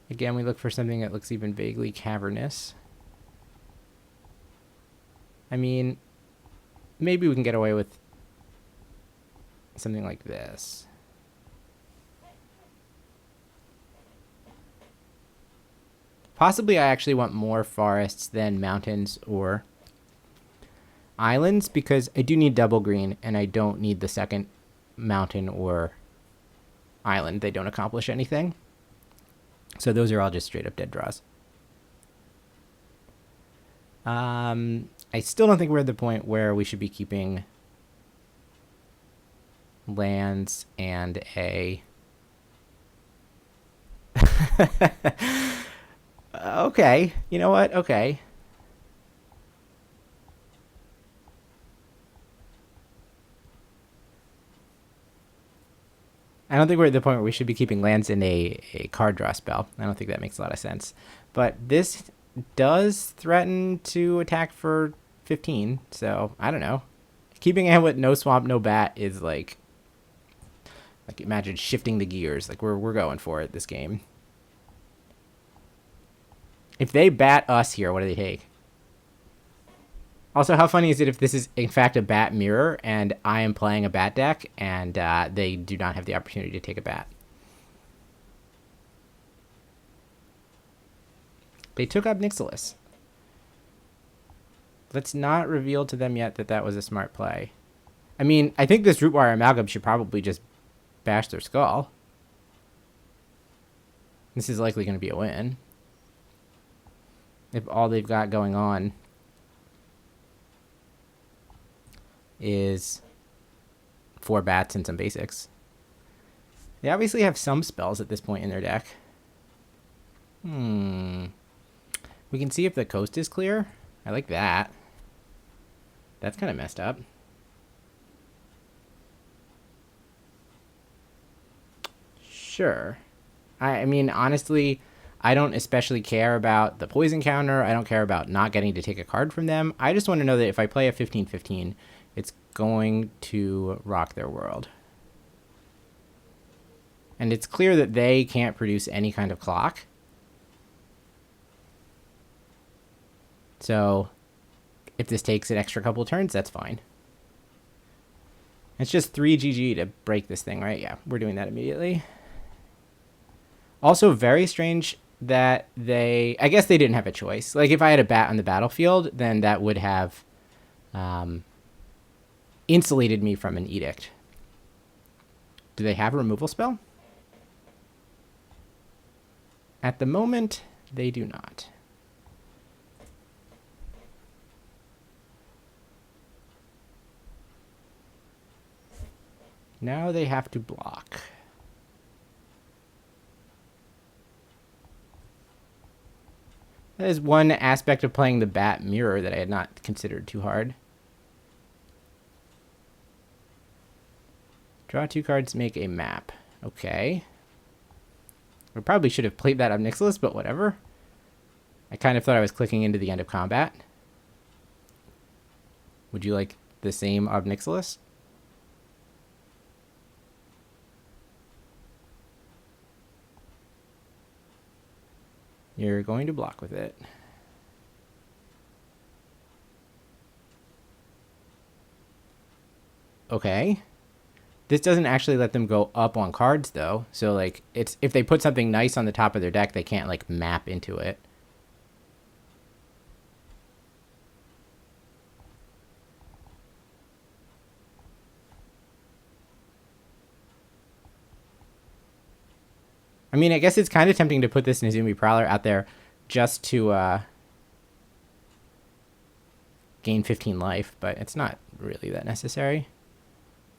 Again, we look for something that looks even vaguely cavernous. I mean, maybe we can get away with something like this. Possibly I actually want more forests than mountains or islands, because I do need double green and I don't need the second mountain or island. They don't accomplish anything. So those are all just straight up dead draws. I still don't think we're at the point where we should be keeping lands and a... Okay, you know what? Okay. I don't think we're at the point where we should be keeping lands in a card draw spell. I don't think that makes a lot of sense. But this does threaten to attack for 15, so I don't know. Keeping it with no swamp, no bat is like imagine shifting the gears. Like we're going for it this game. If they bat us here, what do they take? Also, how funny is it if this is, in fact, a bat mirror, and I am playing a bat deck, and they do not have the opportunity to take a bat? They took Ob Nixilis. Let's not reveal to them yet that that was a smart play. I mean, I think this Rootwire Amalgam should probably just bash their skull. This is likely going to be a win. If all they've got going on is 4 bats and some basics. They obviously have some spells at this point in their deck. We can see if the coast is clear. I like that. That's kind of messed up. Sure. I mean, honestly, I don't especially care about the poison counter. I don't care about not getting to take a card from them. I just want to know that if I play a 15/15, it's going to rock their world. And it's clear that they can't produce any kind of clock. So if this takes an extra couple turns, that's fine. It's just 3 GG to break this thing, right? Yeah, we're doing that immediately. Also, very strange that I guess they didn't have a choice. Like, if I had a bat on the battlefield, then that would have insulated me from an edict. Do they have a removal spell? At the moment, they do not. Now they have to block. That is one aspect of playing the bat mirror that I had not considered too hard. Draw 2 cards, make a map. Okay. I probably should have played that Ob Nixilis, but whatever. I kind of thought I was clicking into the end of combat. Would you like the same Ob Nixilis? You're going to block with it. Okay. This doesn't actually let them go up on cards, though. So, like, it's if they put something nice on the top of their deck, they can't, like, map into it. I mean, I guess it's kind of tempting to put this Nezumi Prowler out there just to gain 15 life, but it's not really that necessary.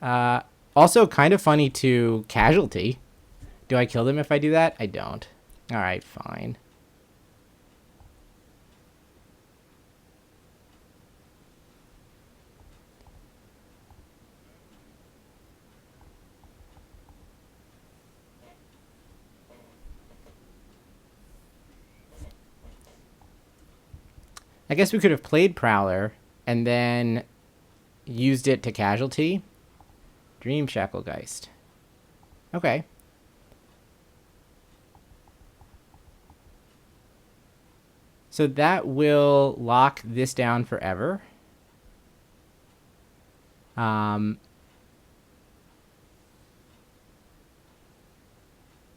Also, kind of funny to casualty. Do I kill them if I do that? I don't. All right, fine. I guess we could have played Prowler and then used it to casualty. Dream Shacklegeist. Okay. So that will lock this down forever.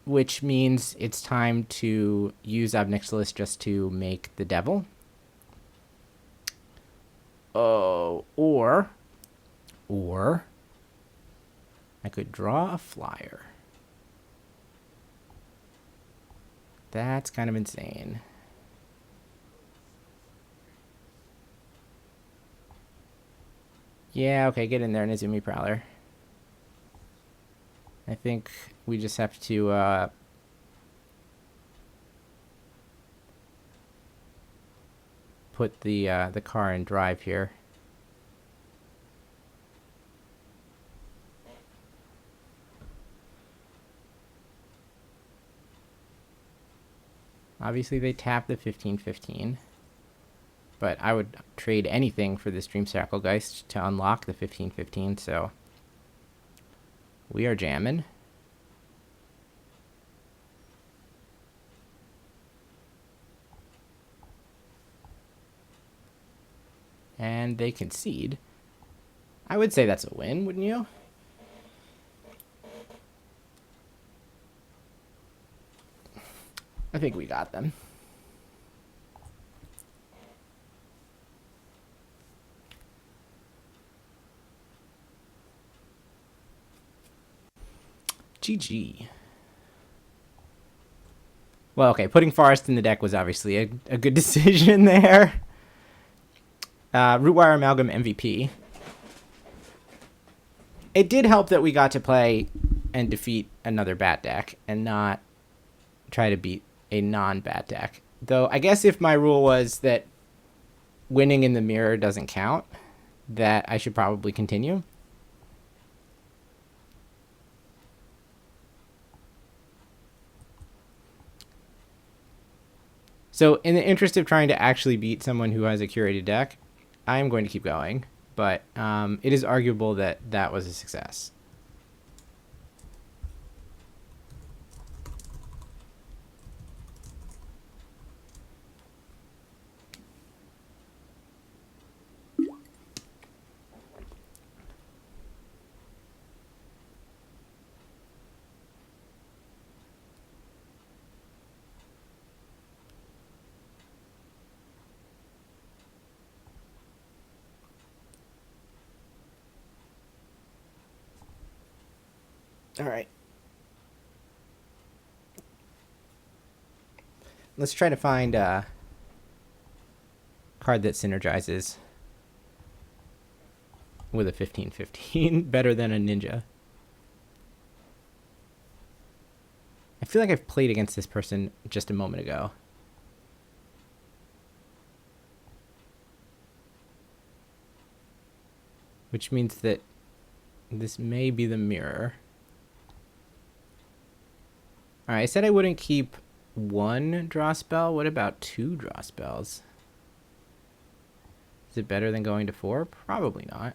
Which means it's time to use Obnixilis just to make the devil. Oh, or I could draw a flyer. That's kind of insane. Yeah, okay, get in there, Nezumi Prowler. I think we just have to put the car in drive here. Obviously, they tap the 15-15. But I would trade anything for this Dream Shacklegeist to unlock the 15-15, so we are jamming. And they concede. I would say that's a win, wouldn't you? I think we got them. GG. Well, okay, putting Forest in the deck was obviously a good decision there. Rootwire Amalgam MVP. It did help that we got to play and defeat another bat deck and not try to beat a non-bat deck. Though I guess if my rule was that winning in the mirror doesn't count, that I should probably continue. So in the interest of trying to actually beat someone who has a curated deck, I am going to keep going. But it is arguable that that was a success. All right. Let's try to find a card that synergizes with a 15-15 better than a ninja. I feel like I've played against this person just a moment ago. Which means that this may be the mirror. Alright, I said I wouldn't keep one draw spell. What about two draw spells? Is it better than going to 4? Probably not.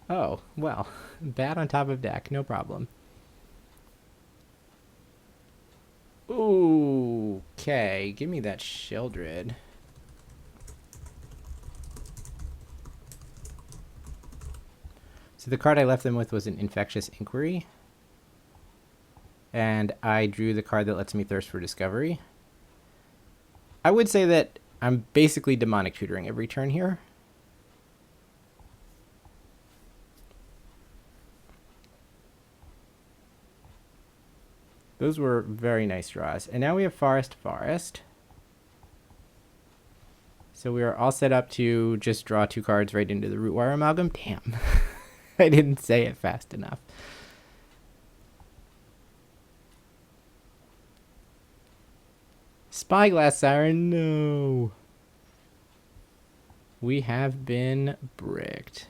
Oh, well, bat on top of deck, no problem. Ooh, okay, give me that Sheldred. So the card I left them with was an Infectious Inquiry. And I drew the card that lets me Thirst for Discovery. I would say that I'm basically Demonic Tutoring every turn here. Those were very nice draws. And now we have Forest. So we are all set up to just draw 2 cards right into the Rootwire Amalgam. Damn. I didn't say it fast enough. Spyglass Siren, no. We have been bricked.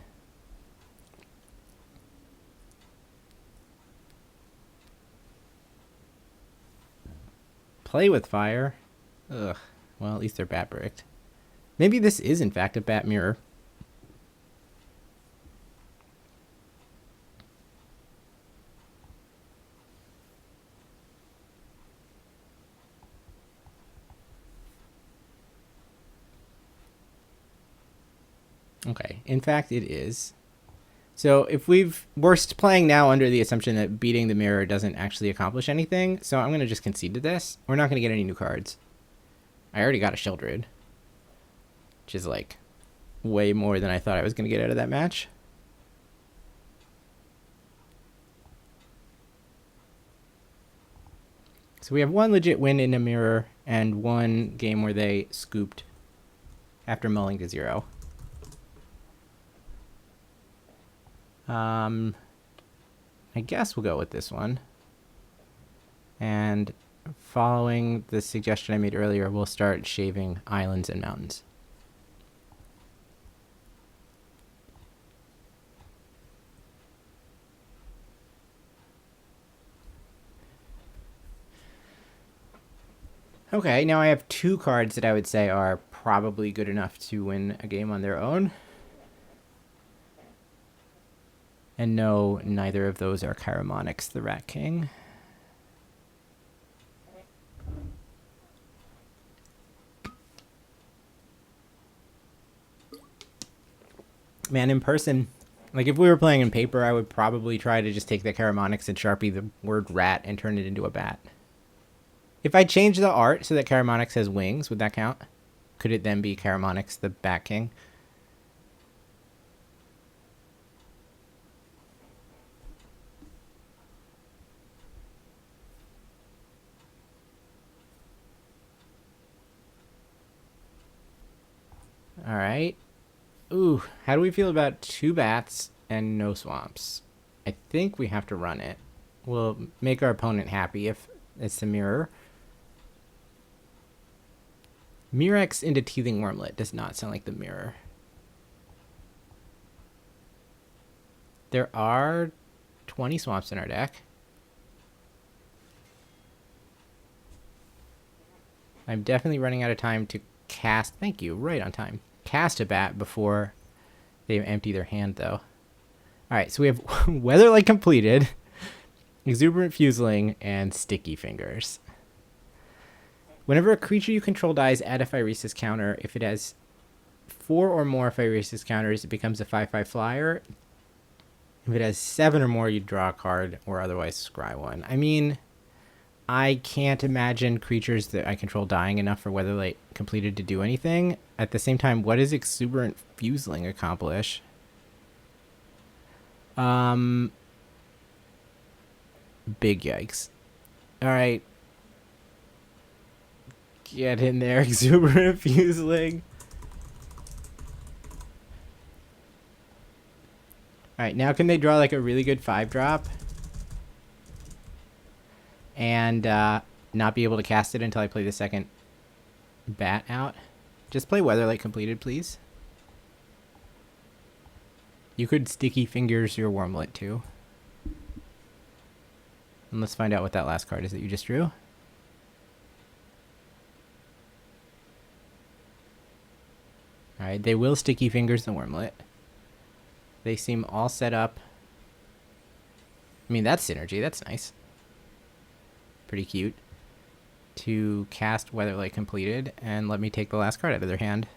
play with fire. Ugh. Well, at least they're bat bricked. Maybe this is in fact a bat mirror. Okay, in fact it is. So if we're playing now under the assumption that beating the mirror doesn't actually accomplish anything, so I'm going to just concede to this. We're not going to get any new cards. I already got a Sheldred, which is like way more than I thought I was going to get out of that match. So we have one legit win in a mirror and one game where they scooped after mulling to 0. I guess we'll go with this one. And following the suggestion I made earlier, we'll start shaving islands and mountains. Okay, now I have 2 cards that I would say are probably good enough to win a game on their own. And no, neither of those are Chiromonix, the Rat King. Man, in person, like if we were playing in paper, I would probably try to just take the Chiromonix and Sharpie the word rat and turn it into a bat. If I change the art so that Chiromonix has wings, would that count? Could it then be Chiromonix, the Bat King? All right. Ooh, how do we feel about 2 bats and no swamps? I think we have to run it. We'll make our opponent happy if it's the mirror. Mirex into Teething Wormlet does not sound like the mirror. There are 20 swamps in our deck. I'm definitely running out of time to cast. Thank you, right on time. Cast a bat before they empty their hand, though. All right, so we have Weatherlight completed, Exuberant Fuseling, and Sticky Fingers. Whenever a creature you control dies, add a Phyresis counter. If it has 4 or more Phyresis counters, it becomes a 5/5 flyer. If it has 7 or more, you draw a card or otherwise scry one. I mean, I can't imagine creatures that I control dying enough for Weatherlight completed to do anything. At the same time, what does Exuberant Fuseling accomplish? Big yikes. All right. Get in there, Exuberant Fuseling. Alright, now can they draw like a really good 5-drop? And not be able to cast it until I play the second bat out? Just play Weatherlight completed, please. You could Sticky Fingers your Wormlet too. And let's find out what that last card is that you just drew. Alright, they will Sticky Fingers the Wormlet. They seem all set up. I mean, that's synergy. That's nice. Pretty cute. To cast Weatherlight completed, and let me take the last card out of their hand.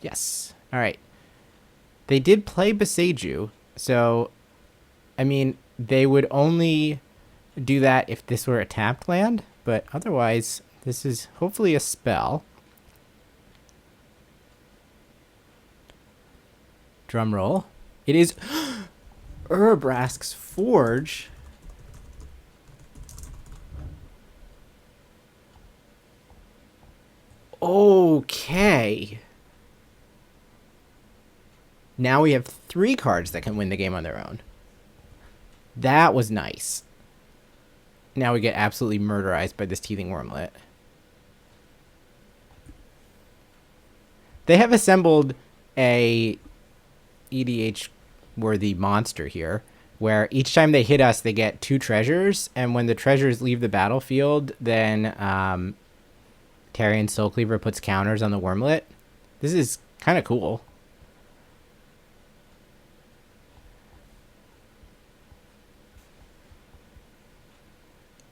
Yes. Alright. They did play Beseiju, so, I mean, they would only do that if this were a tapped land, but otherwise, this is hopefully a spell. Drum roll. It is Urabrask's Forge. Okay. Now we have 3 cards that can win the game on their own. That was nice. Now we get absolutely murderized by this Teething Wormlet. They have assembled a EDH worthy monster here, where each time they hit us, they get 2 treasures, and when the treasures leave the battlefield, then Tarian Soul Cleaver puts counters on the wormlet. This is kind of cool.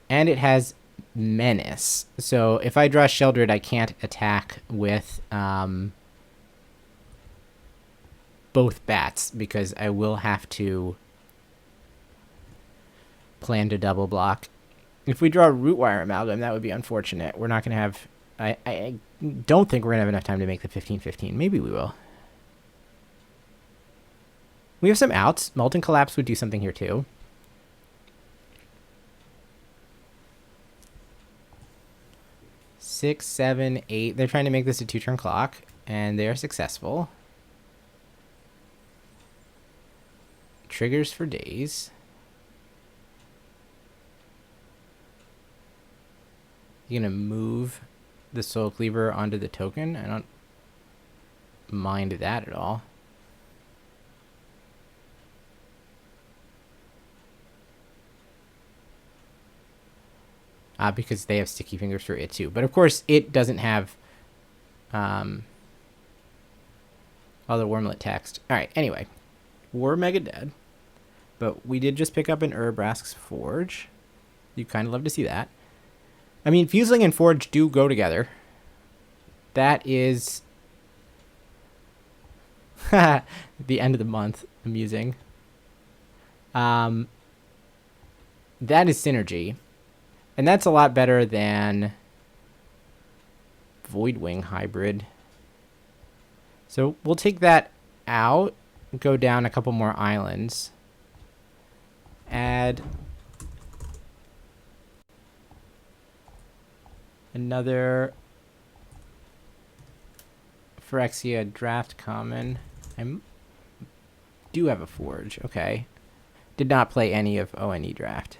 And it has Menace. So if I draw Sheldred, I can't attack with both bats because I will have to plan to double block. If we draw Rootwire Amalgam, that would be unfortunate. We're not going to have... I don't think we're going to have enough time to make the 15-15. Maybe we will. We have some outs. Molten Collapse would do something here too. Six, 7, 8. They're trying to make this a 2-turn clock, and they are successful. Triggers for days. You're gonna move the Soul Cleaver onto the token. I don't mind that at all. Because they have sticky fingers for it too. But of course, it doesn't have all the wormlet text. All right, anyway, we're mega dead. But we did just pick up an Urabrask's Forge. You kind of love to see that. I mean, Fusling and Forge do go together. That is the end of the month. Amusing. That is synergy. And that's a lot better than Voidwing Hybrid. So we'll take that out, go down a couple more islands, add another Phyrexia Draft Common. I do have a Forge. Okay. Did not play any of ONE Draft.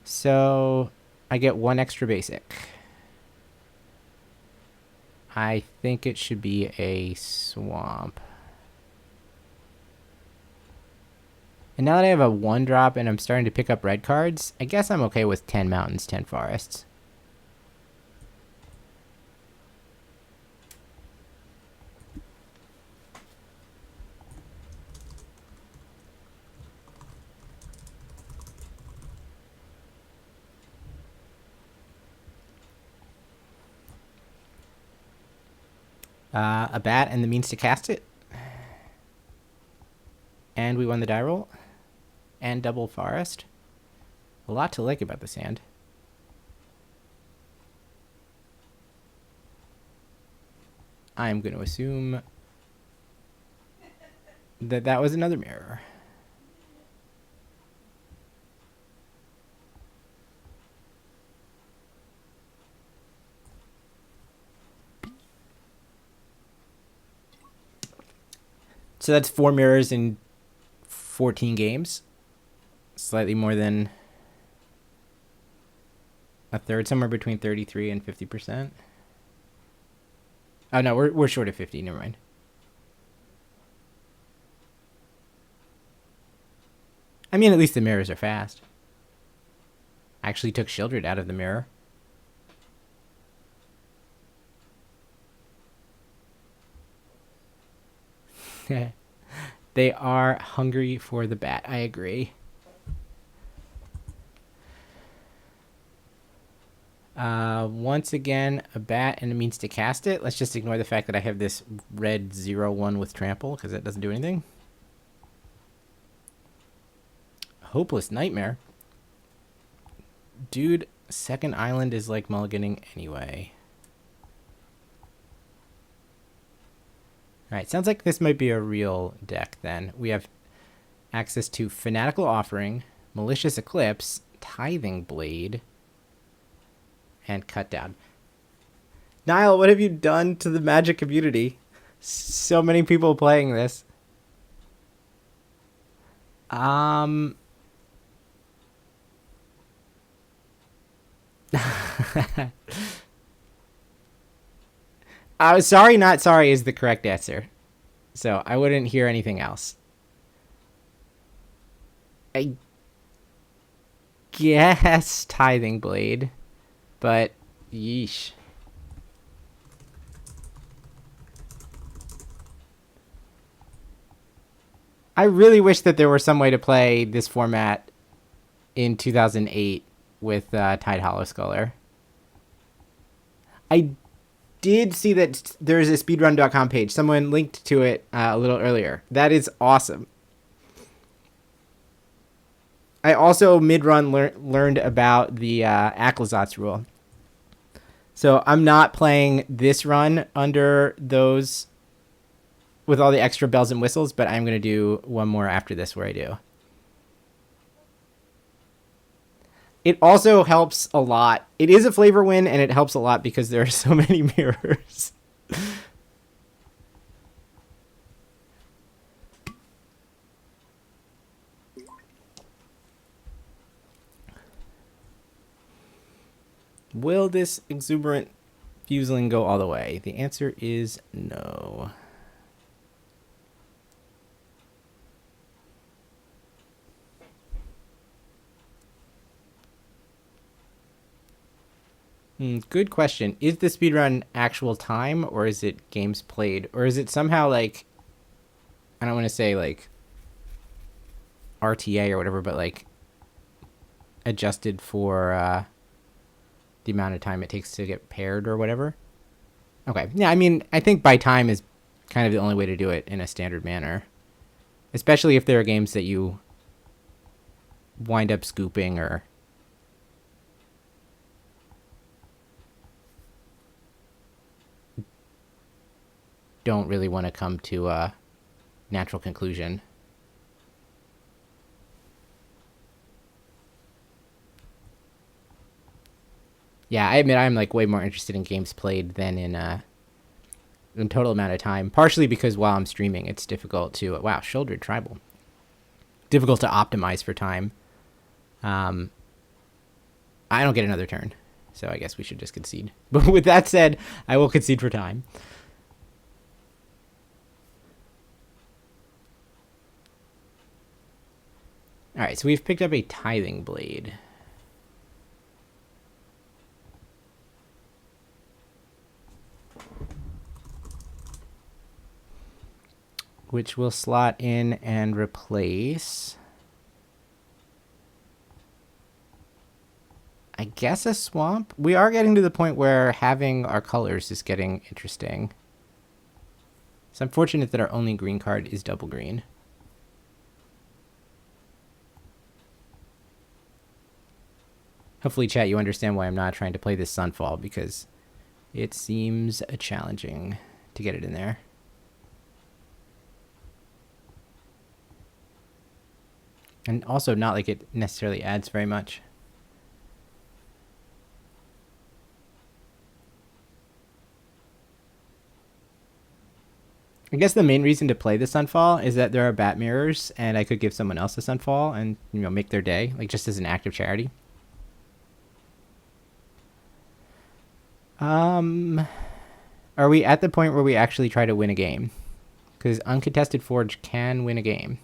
So I get 1 extra basic. I think it should be a swamp. And now that I have a 1-drop and I'm starting to pick up red cards, I guess I'm okay with 10 mountains, 10 forests. A bat and the means to cast it. And we won the die roll. And double forest. A lot to like about this hand. I'm going to assume that that was another mirror. So that's 4 mirrors in 14 games. Slightly more than a third, somewhere between 33 and 50%. Oh no, we're short of 50, never mind. I mean, at least the mirrors are fast. I actually took Sheldred out of the mirror. They are hungry for the bat. I agree. Once again, a bat and a means to cast it. Let's just ignore the fact that I have this red 0/1 with trample because that doesn't do anything. Hopeless Nightmare. Dude, second island is like mulliganing anyway. Alright, sounds like this might be a real deck then. We have access to Fanatical Offering, Malicious Eclipse, Tithing Blade, and Cut Down. Niall, what have you done to the Magic community? So many people playing this. Sorry, not sorry is the correct answer. So I wouldn't hear anything else. I guess Tithing Blade, but yeesh. I really wish that there were some way to play this format in 2008 with Tide Hollow Sculler. I did see that there's a speedrun.com page. Someone linked to it a little earlier. That is awesome. I also mid-run learned about the Aclazotz rule. So I'm not playing this run under those with all the extra bells and whistles, but I'm going to do one more after this where I do. It also helps a lot. It is a flavor win, and it helps a lot because there are so many mirrors. Will this exuberant fuseling go all the way? The answer is no. Good question. Is the speedrun actual time, or is it games played? Or is it somehow like, I don't want to say like RTA or whatever, but like adjusted for the amount of time it takes to get paired or whatever? Okay. Yeah, I mean, I think by time is kind of the only way to do it in a standard manner. Especially if there are games that you wind up scooping or don't really want to come to a natural conclusion. Yeah, I admit I'm like way more interested in games played than in total amount of time. Partially because while I'm streaming, it's difficult to wow, shouldered tribal. Difficult to optimize for time. I don't get another turn, so I guess we should just concede. But with that said, I will concede for time. All right, so we've picked up a Tithing Blade. Which will slot in and replace, I guess, a swamp. We are getting to the point where having our colors is getting interesting. It's unfortunate that our only green card is double green. Hopefully, chat, you understand why I'm not trying to play this Sunfall, because it seems challenging to get it in there. And also not like it necessarily adds very much. I guess the main reason to play the Sunfall is that there are bat mirrors, and I could give someone else a Sunfall and, you know, make their day, like just as an act of charity. Are we at the point where we actually try to win a game? Because Uncontested Forge can win a game.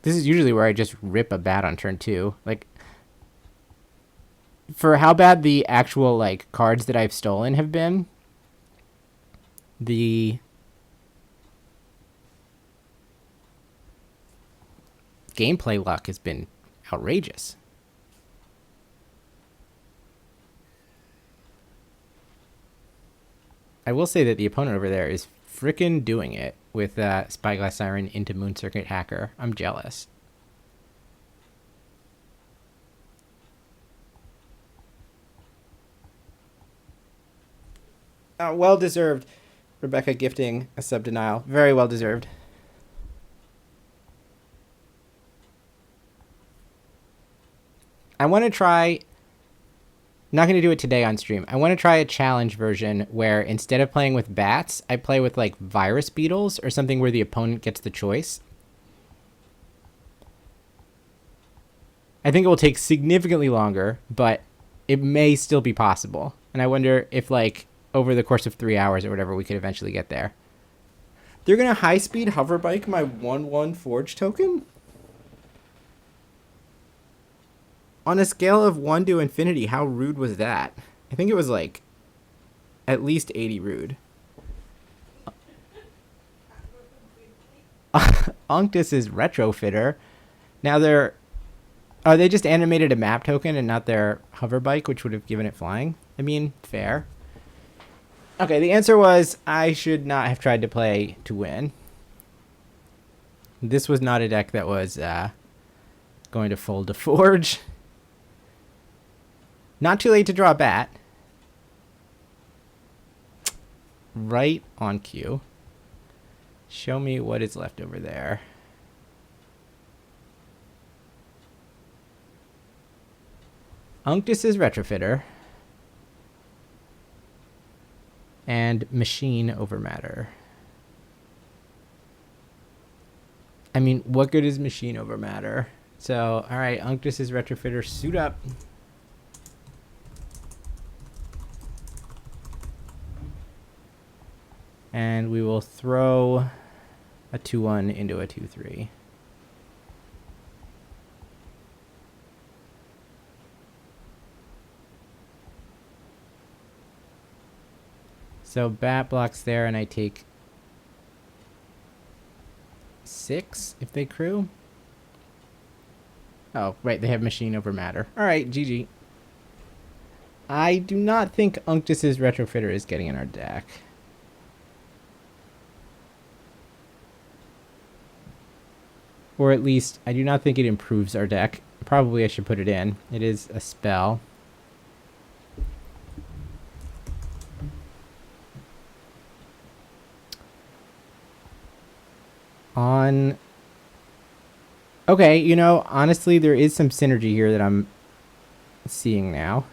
This is usually where I just rip a bat on turn 2. Like, for how bad the actual, like, cards that I've stolen have been, the gameplay luck has been outrageous. I will say that the opponent over there is frickin' doing it with Spyglass Siren into Moon Circuit Hacker. I'm jealous. Well deserved. Rebecca gifting a sub denial. Very well deserved. I want to try, not going to do it today on stream. I want to try a challenge version where instead of playing with bats, I play with like virus beetles or something where the opponent gets the choice. I think it will take significantly longer, but it may still be possible. And I wonder if like over the course of 3 hours or whatever, we could eventually get there. They're going to high-speed hoverbike my 1/1 Forge token? On a scale of 1 to infinity, how rude was that? I think it was like at least 80 rude. Unctus is retrofitter. Now they just animated a map token and not their hover bike, which would have given it flying. I mean, fair. Okay, the answer was I should not have tried to play to win. This was not a deck that was going to fold to Forge. Not too late to draw a bat. Right on cue. Show me what is left over there. Unctus is retrofitter. And machine over matter. I mean, what good is machine over matter? So, alright, Unctus is retrofitter. Suit up. And we will throw a 2/1 into a 2/3. So bat blocks there, and I take 6 if they crew. Oh, right, they have machine over matter. Alright, GG. I do not think Unctus's retrofitter is getting in our deck. Or at least, I do not think it improves our deck. Probably I should put it in. It is a spell. Okay, you know, honestly, there is some synergy here that I'm seeing now,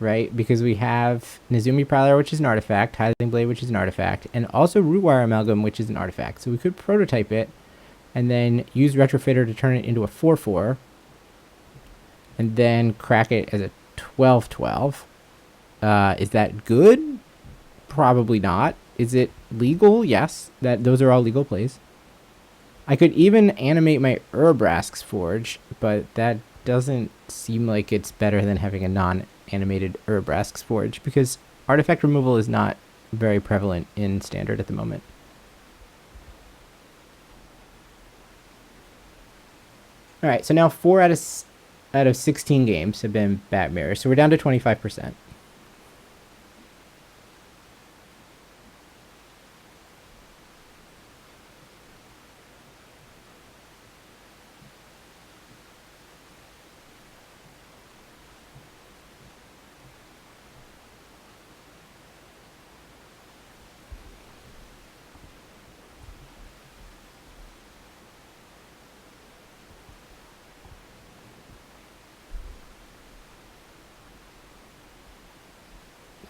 right? Because we have Nezumi Prowler, which is an artifact, Highling Blade, which is an artifact, and also Rootwire Amalgam, which is an artifact. So we could prototype it and then use Retrofitter to turn it into a 4/4 and then crack it as a 12/12. Is that good? Probably not. Is it legal? Yes. Those are all legal plays. I could even animate my Urabrask's Forge, but that doesn't seem like it's better than having a non-animated Urabrask's Forge, because artifact removal is not very prevalent in Standard at the moment. Alright, so now 4 out of 16 games have been Bat Mirror, so we're down to 25%.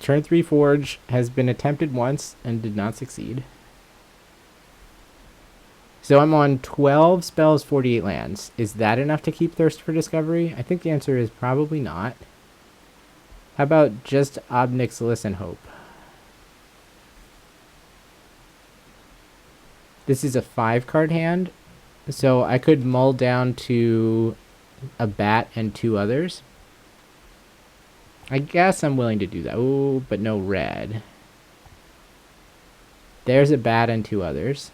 Turn 3 Forge has been attempted once and did not succeed. So I'm on 12 spells, 48 lands. Is that enough to keep Thirst for Discovery? I think the answer is probably not. How about just Ob Nixilis and Hope? This is a 5-card hand, so I could mull down to a bat and 2 others. I guess I'm willing to do that. Ooh, but no red. There's a bat and 2 others.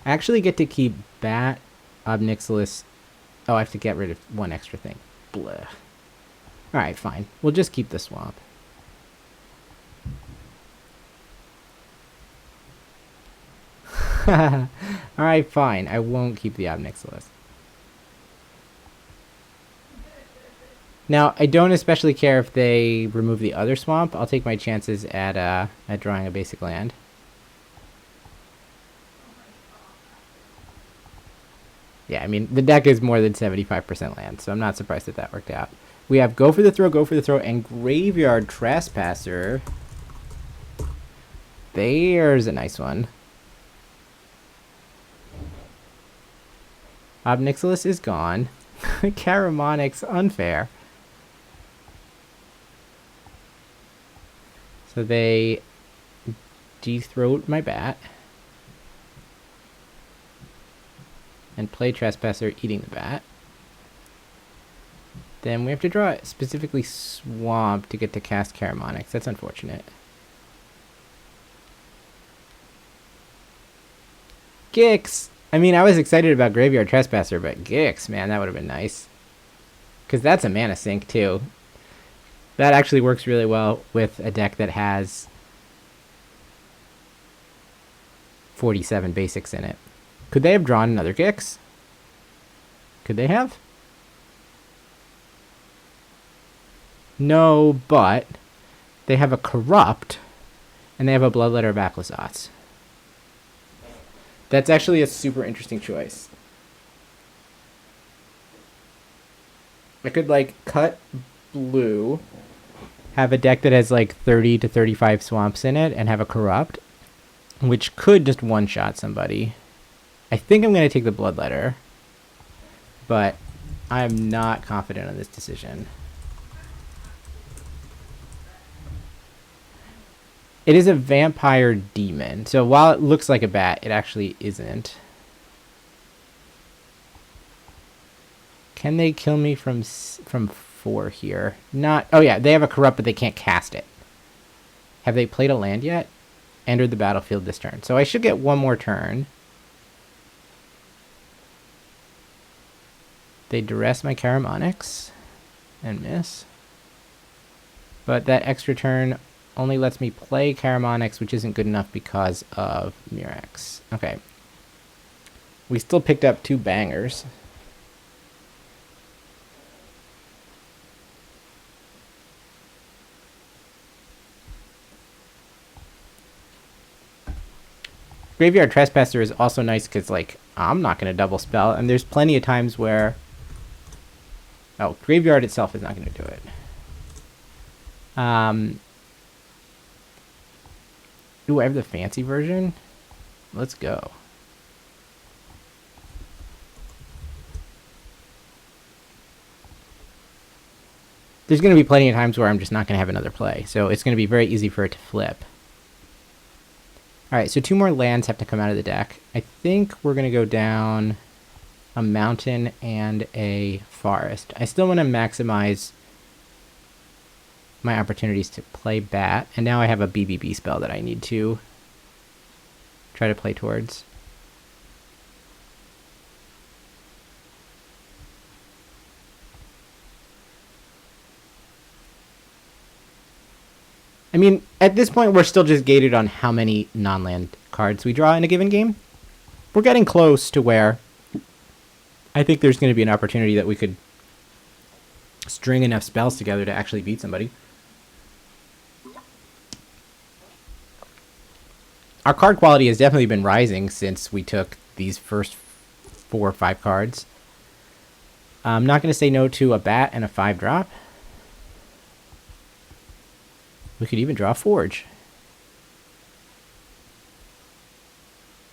I actually get to keep bat, Ob Nixilis. Oh, I have to get rid of 1 extra thing. Blah. Alright, fine. We'll just keep the swamp. Alright, fine. I won't keep the Ob Nixilis. Now, I don't especially care if they remove the other swamp. I'll take my chances at drawing a basic land. Yeah, I mean, the deck is more than 75% land, so I'm not surprised that worked out. We have Go for the Throw, and Graveyard Trespasser. There's a nice one. Ob Nixilis is gone. Caramonix, unfair. So they de-throat my bat and play Trespasser eating the bat. Then we have to draw specifically Swamp to get to cast Caramonics. That's unfortunate. Gix! I mean, I was excited about Graveyard Trespasser, but Gix, man, that would have been nice. Because that's a mana sink, too. That actually works really well with a deck that has 47 basics in it. Could they have drawn another Gix? Could they have? No, but they have a Corrupt, and they have a Bloodletter of Aclazotz. That's actually a super interesting choice. I could, like, cut blue, have a deck that has, like, 30 to 35 swamps in it, and have a Corrupt, which could just one-shot somebody. I think I'm going to take the Bloodletter, but I'm not confident on this decision. It is a vampire demon, so while it looks like a bat, it actually isn't. Can they kill me from 4 here? Not. Oh yeah, they have a Corrupt, but they can't cast it. Have they played a land yet? Entered the battlefield this turn, so I should get one more turn. They duress my Caramonics and miss, but that extra turn only lets me play Caramonics, which isn't good enough because of Murex. Okay. We still picked up 2 bangers. Graveyard Trespasser is also nice because, like, I'm not going to double spell, and there's plenty of times where... Oh, Graveyard itself is not going to do it. Ooh, I have the fancy version. Let's go. There's going to be plenty of times where I'm just not going to have another play, so it's going to be very easy for it to flip. Alright, so 2 more lands have to come out of the deck. I think we're going to go down a mountain and a forest. I still want to maximize my opportunities to play bat, and now I have a BBB spell that I need to try to play towards. I mean, at this point, we're still just gated on how many non-land cards we draw in a given game. We're getting close to where I think there's going to be an opportunity that we could string enough spells together to actually beat somebody. Our card quality has definitely been rising since we took these first 4 or 5 cards. I'm not going to say no to a bat and a 5-drop. We could even draw a Forge.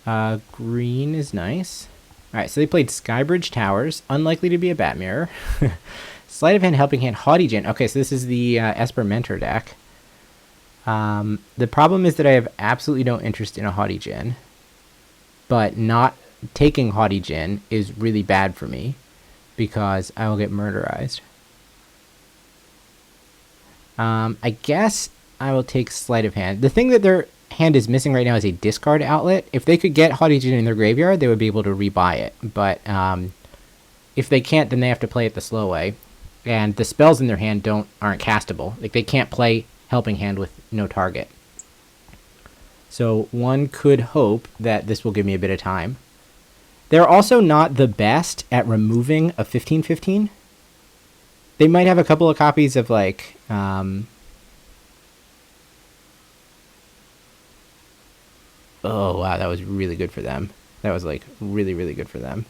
Green is nice. Alright, so they played Skybridge Towers. Unlikely to be a Bat Mirror. Sleight of Hand, Helping Hand, Haughty Djinn. Okay, so this is the Esper Mentor deck. The problem is that I have absolutely no interest in a Haughty Djinn. But not taking Haughty Djinn is really bad for me, because I will get murderized. I guess I will take Sleight of Hand. The thing that their hand is missing right now is a discard outlet. If they could get Haughty Djinn in their graveyard, they would be able to rebuy it. But if they can't, then they have to play it the slow way. And the spells in their hand aren't castable. Like, they can't play Helping Hand with no target. So one could hope that this will give me a bit of time. They're also not the best at removing a 15/15. They might have a couple of copies of, like, oh, wow, that was really good for them. That was, like, really, really good for them.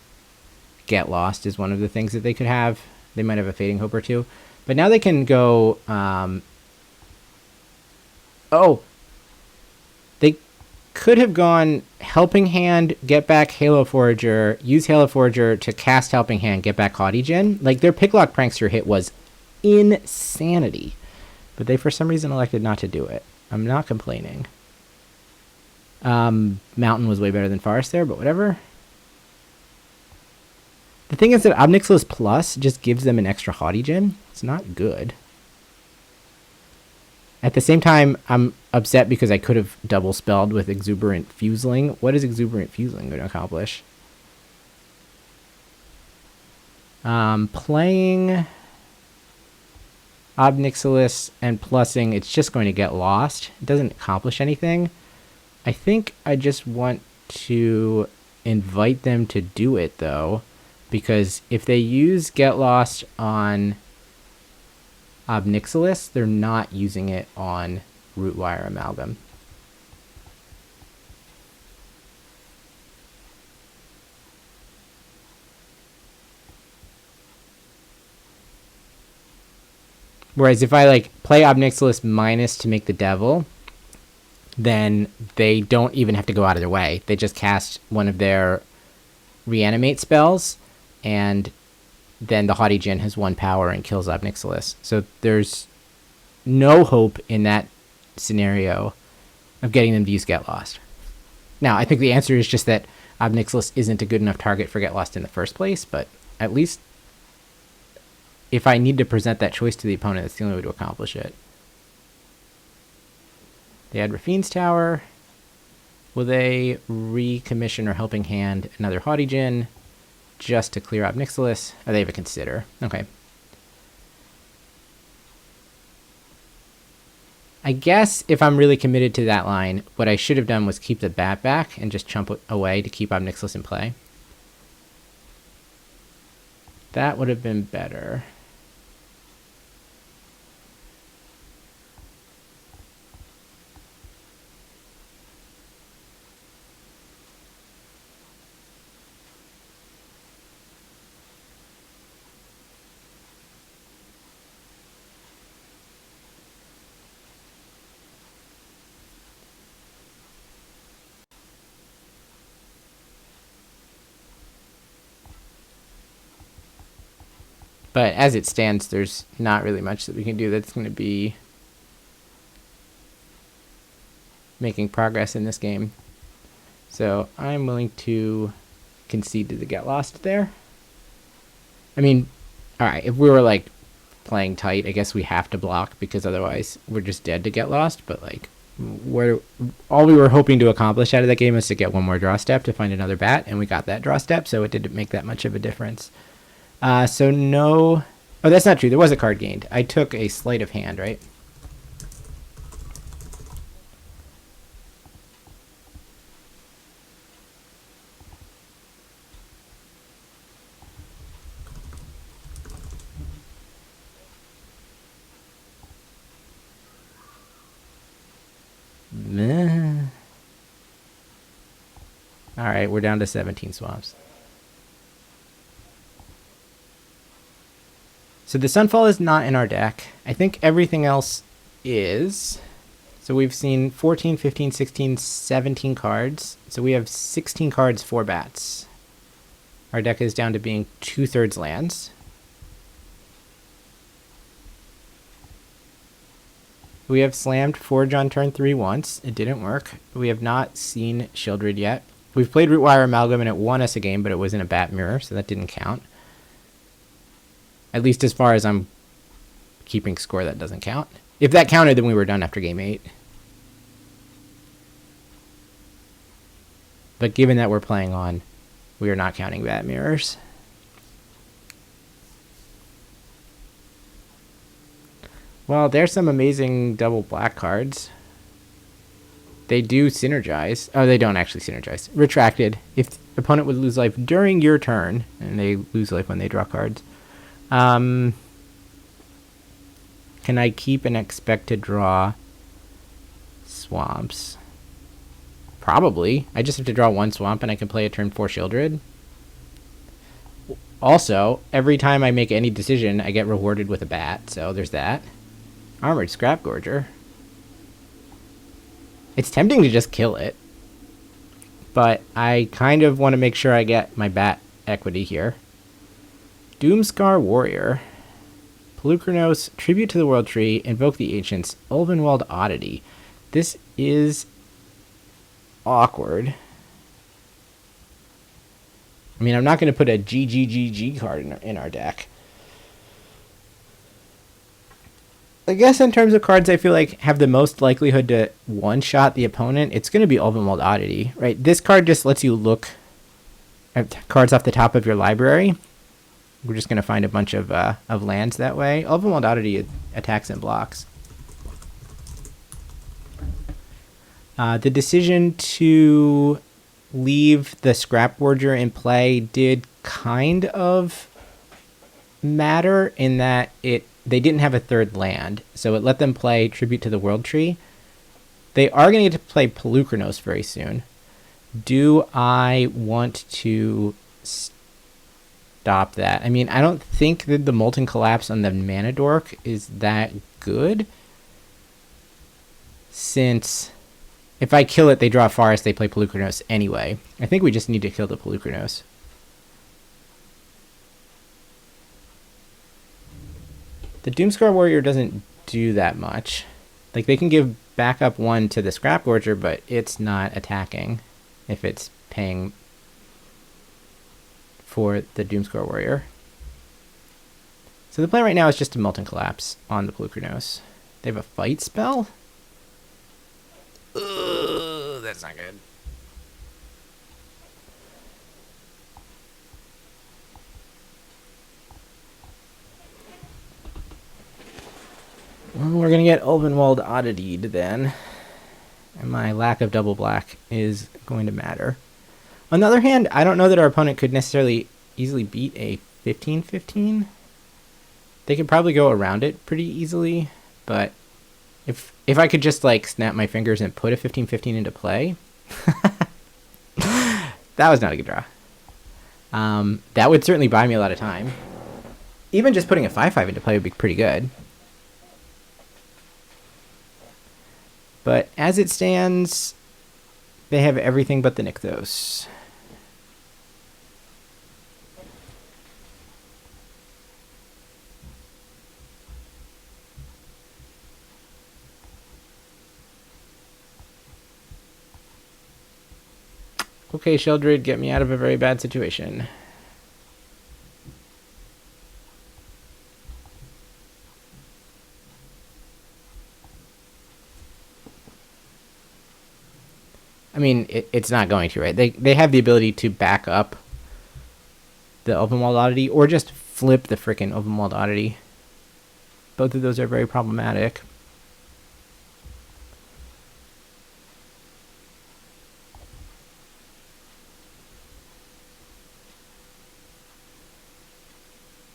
Get Lost is one of the things that they could have. They might have a Fading Hope or two. But now they can go, oh! They could have gone Helping Hand, get back Halo Forager, use Halo Forager to cast Helping Hand, get back Haughty Djinn. Like, their Picklock Prankster hit was insanity. But they, for some reason, elected not to do it. I'm not complaining. Mountain was way better than Forest there, but whatever. The thing is that Obnixilis Plus just gives them an extra Haughty Gen. It's not good. At the same time, I'm upset because I could have double spelled with Exuberant Fuseling. What is Exuberant Fuseling going to accomplish? Playing Obnixilis and plussing, it's just going to get lost. It doesn't accomplish anything. I think I just want to invite them to do it, though, because if they use Get Lost on Obnixilis, they're not using it on Rootwire Amalgam. Whereas if I like play Obnixilis minus to make the devil, then they don't even have to go out of their way. They just cast one of their reanimate spells, and then the Haughty Djinn has 1 power and kills Obnixilis. So there's no hope in that scenario of getting them to use Get Lost. Now, I think the answer is just that Obnixilis isn't a good enough target for Get Lost in the first place, but at least if I need to present that choice to the opponent, that's the only way to accomplish it. They had Rafine's Tower. Will they recommission or Helping Hand another Haughty Djinn just to clear Obnixilis? Or they have a Consider. Okay. I guess if I'm really committed to that line, what I should have done was keep the bat back and just chump away to keep Obnixilis in play. That would have been better. But as it stands, there's not really much that we can do that's going to be making progress in this game. So I'm willing to concede to the Get Lost there. I mean, all right, if we were like playing tight, I guess we have to block because otherwise we're just dead to Get Lost. But like, all we were hoping to accomplish out of that game was to get one more draw step to find another bat, and we got that draw step, so it didn't make that much of a difference. So no... Oh, that's not true. There was a card gained. I took a sleight of hand, right? Meh. All right, we're down to 17 swamps. So the Sunfall is not in our deck. I think everything else is. So we've seen 14, 15, 16, 17 cards. So we have 16 cards, 4 bats. Our deck is down to being 2/3 lands. We have slammed Forge on turn 3 once. It didn't work. We have not seen Shieldred yet. We've played Rootwire Amalgam and it won us a game, but it was in a bat mirror, so that didn't count. At least as far as I'm keeping score, that doesn't count. If that counted, then we were done after game 8. But given that we're playing on, we are not counting bat mirrors. Well, there's some amazing double black cards. They do synergize. Oh, they don't actually synergize. Retracted. If the opponent would lose life during your turn, and they lose life when they draw cards. Can I keep and expect to draw swamps? Probably. I just have to draw 1 swamp and I can play a turn 4 Shieldred. Also, every time I make any decision, I get rewarded with a bat, so there's that. Armored Scrap Gorger. It's tempting to just kill it, but I kind of want to make sure I get my bat equity here. Doomscar Warrior. Pelucranos, Tribute to the World Tree, Invoke the Ancients, Ulvenwald Oddity. This is awkward. I mean, I'm not going to put a GGGG card in our deck. I guess in terms of cards I feel like have the most likelihood to one-shot the opponent, it's going to be Ulvenwald Oddity, right? This card just lets you look at cards off the top of your library. We're just going to find a bunch of lands that way. Ulvenwald Oddity attacks and blocks. The decision to leave the Scrap Forger in play did kind of matter in that they didn't have a third land, so it let them play Tribute to the World Tree. They are going to get to play Pelucranos very soon. Do I want to stop that? I mean, I don't think that the Molten Collapse on the Mana Dork is that good, since if I kill it, they draw a Forest, they play Pelucranos anyway. I think we just need to kill the Pelucranos. The Doomscar Warrior doesn't do that much. Like, they can give backup 1 to the Scrap Gorger, but it's not attacking if it's paying for the Doomscar Warrior. So the play right now is just a Molten Collapse on the Pelucranos. They have a fight spell? Ugh, that's not good. Well, we're going to get Ulvenwald Oddity'd then. And my lack of double black is going to matter. On the other hand, I don't know that our opponent could necessarily easily beat a 15-15. They could probably go around it pretty easily, but if I could just like snap my fingers and put a 15-15 into play, that was not a good draw. That would certainly buy me a lot of time. Even just putting a 5-5 into play would be pretty good. But as it stands, they have everything but the Nykthos. Okay, Sheldred, get me out of a very bad situation. I mean, it's not going to, right? They have the ability to back up the Ulvenwald Oddity or just flip the frickin' Ulvenwald Oddity. Both of those are very problematic.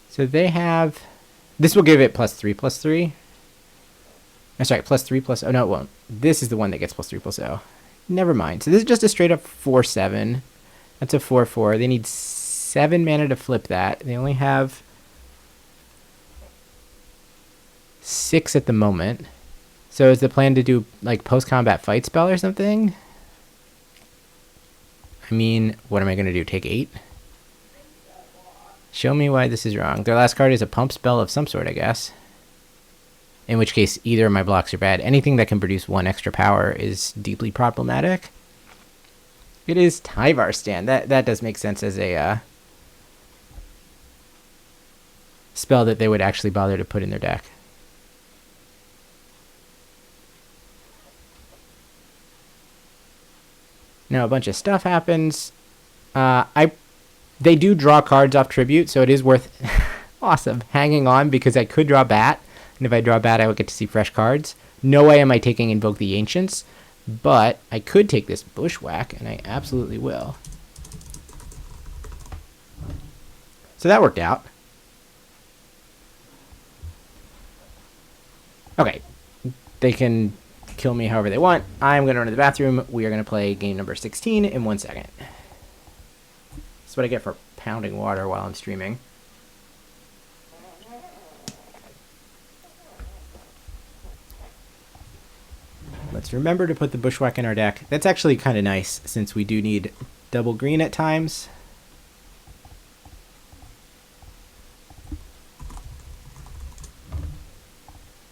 So they have... This will give it +3/+3. I'm sorry, +3/+... Oh, no, it won't. This is the one that gets +3/+0. Never mind. So this is just a straight up 4/7. That's a 4/4. They need 7 mana to flip that. They only have 6 at the moment. So is the plan to do like post-combat fight spell or something? I mean, what am I going to do? Take 8? Show me why this is wrong. Their last card is a pump spell of some sort, I guess. In which case, either of my blocks are bad. Anything that can produce 1 extra power is deeply problematic. It is Tyvar Stand. That does make sense as a spell that they would actually bother to put in their deck. Now a bunch of stuff happens. They do draw cards off Tribute, so it is worth awesome hanging on because I could draw Bat. And if I draw Bat, I would get to see fresh cards. No way am I taking Invoke the Ancients, but I could take this Bushwhack, and I absolutely will. So that worked out. Okay. They can kill me however they want. I'm going to run to the bathroom. We are going to play game number 16 in 1 second. That's what I get for pounding water while I'm streaming. Let's remember to put the Bushwhack in our deck. That's actually kind of nice since we do need double green at times.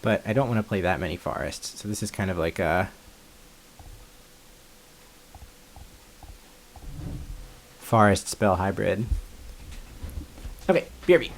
But I don't want to play that many forests, so this is kind of like a forest spell hybrid. Okay, BRB.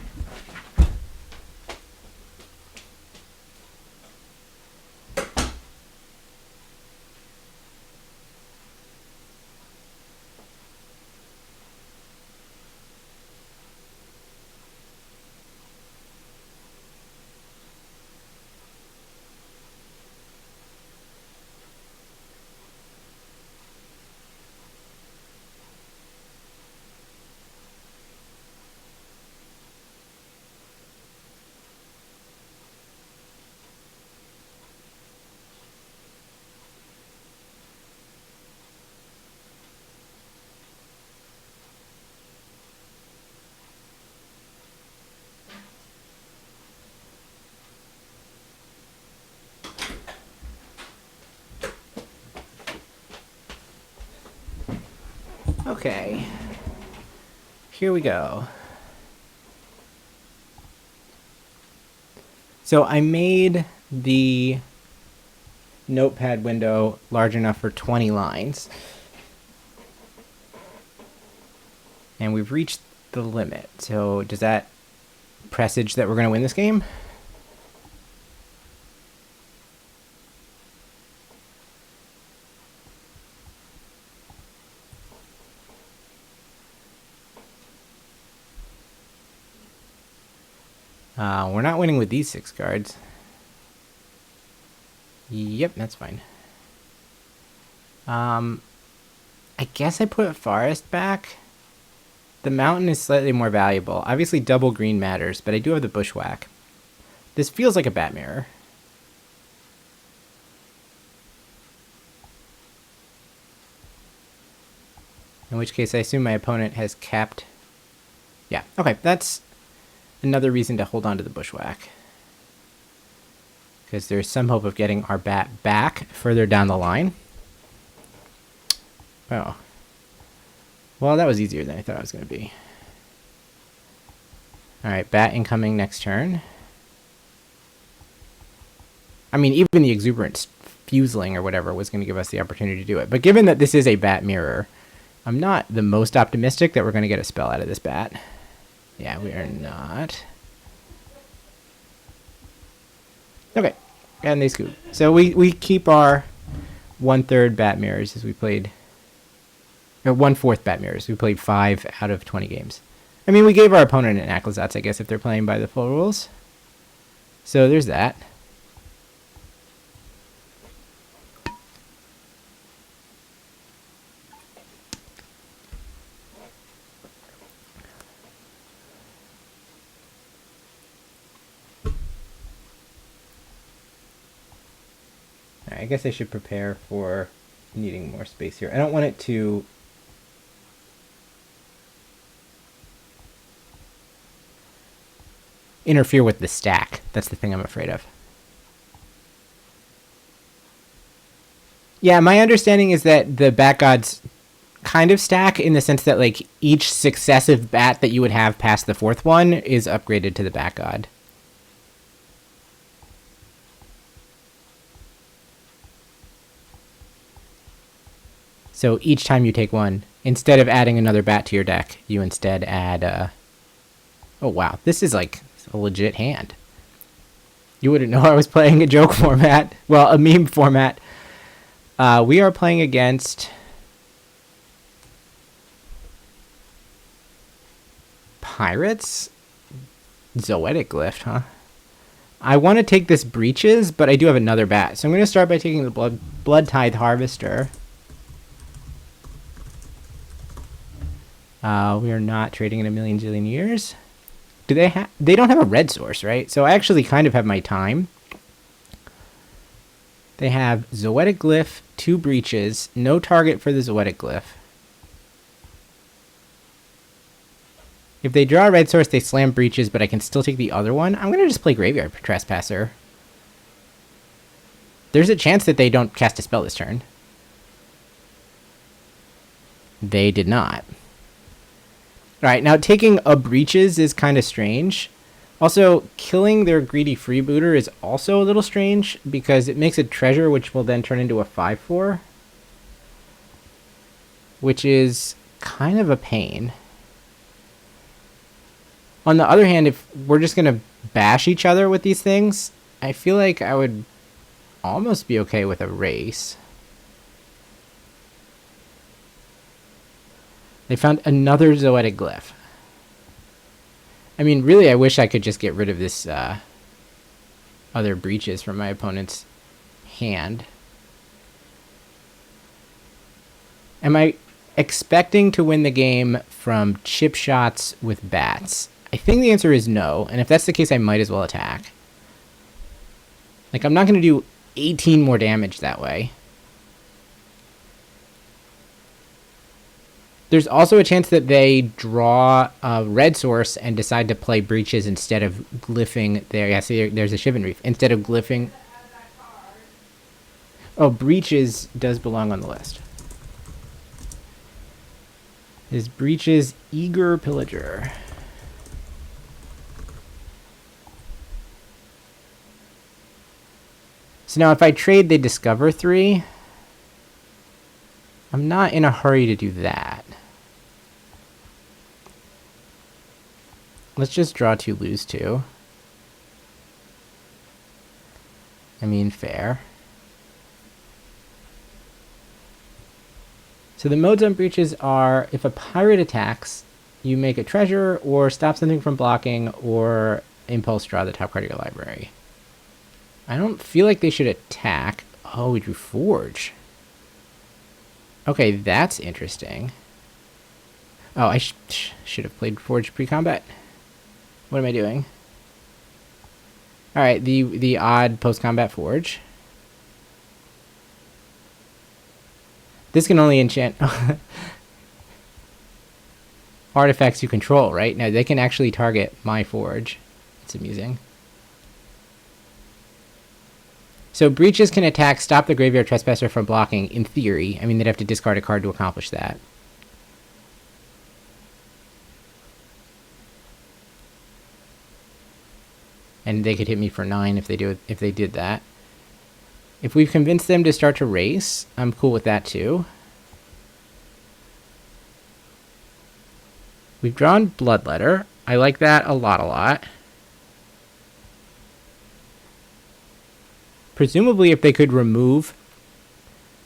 Okay, here we go. So I made the notepad window large enough for 20 lines. And we've reached the limit. So does that presage that we're going to win this game? We're not winning with these 6 cards. Yep, that's fine. I guess I put Forest back. The mountain is slightly more valuable. Obviously double green matters, but I do have the Bushwhack. This feels like a Bat Mirror. In which case I assume my opponent has capped. Yeah, okay, that's another reason to hold on to the Bushwhack. Because there's some hope of getting our bat back further down the line. Oh. Well, that was easier than I thought it was going to be. Alright, bat incoming next turn. I mean, even the Exuberant Fusling or whatever was going to give us the opportunity to do it. But given that this is a Bat Mirror, I'm not the most optimistic that we're going to get a spell out of this bat. Yeah, we are not. Okay, and they scoop. So we keep our 1/3 Bat Mirrors as we played, or 1/4 Bat Mirrors. We played 5 out of 20 games. I mean, we gave our opponent an Aclazats, I guess, if they're playing by the full rules. So there's that. I guess I should prepare for needing more space here. I don't want it to interfere with the stack. That's the thing I'm afraid of. Yeah, my understanding is that the Bat Gods kind of stack in the sense that like each successive bat that you would have past the 4th one is upgraded to the Bat God. So each time you take one, instead of adding another bat to your deck, you instead add, oh wow, this is like a legit hand. You wouldn't know I was playing a joke format. Well, a meme format. We are playing against Pirates? Zoetic Glyph, huh? I want to take this Breaches, but I do have another bat. So I'm going to start by taking the Blood Tithe Harvester. We are not trading in a million jillion years. Do they have? They don't have a red source, right? So I actually kind of have my time. They have Zoetic Glyph, 2 Breaches, no target for the Zoetic Glyph. If they draw a red source, they slam Breaches, but I can still take the other one. I'm going to just play Graveyard Trespasser. There's a chance that they don't cast a spell this turn. They did not. Alright, now taking a Breaches is kind of strange. Also, killing their greedy freebooter is also a little strange, because it makes a treasure which will then turn into a 5/4. Which is kind of a pain. On the other hand, if we're just going to bash each other with these things, I feel like I would almost be okay with a race. They found another zoetic glyph. I mean, really, I wish I could just get rid of this other breaches from my opponent's hand. Am I expecting to win the game from chip shots with bats? I think the answer is no, and if that's the case, I might as well attack. Like, I'm not going to do 18 more damage that way. There's also a chance that they draw a red source and decide to play breaches instead of glyphing there. Yeah, see, there's a Shivan Reef. Instead of glyphing... Oh, breaches does belong on the list. Is breaches eager pillager? So now if I trade, they discover 3. I'm not in a hurry to do that. Let's just draw 2, lose 2. I mean, fair. So the modes on breaches are, if a pirate attacks, you make a treasure, or stop something from blocking, or impulse draw the top card of your library. I don't feel like they should attack. Oh, we drew Forge. Okay, that's interesting. Oh, I should have played Forge pre-combat. What am I doing? Alright, the odd post-combat Forge. This can only enchant artifacts you control, right? Now, they can actually target my Forge. It's amusing. So breaches can attack, stop the graveyard trespasser from blocking, in theory. I mean, they'd have to discard a card to accomplish that. And they could hit me for 9 if they did that. If we've convinced them to start to race, I'm cool with that too. We've drawn Bloodletter. I like that a lot. Presumably, if they could remove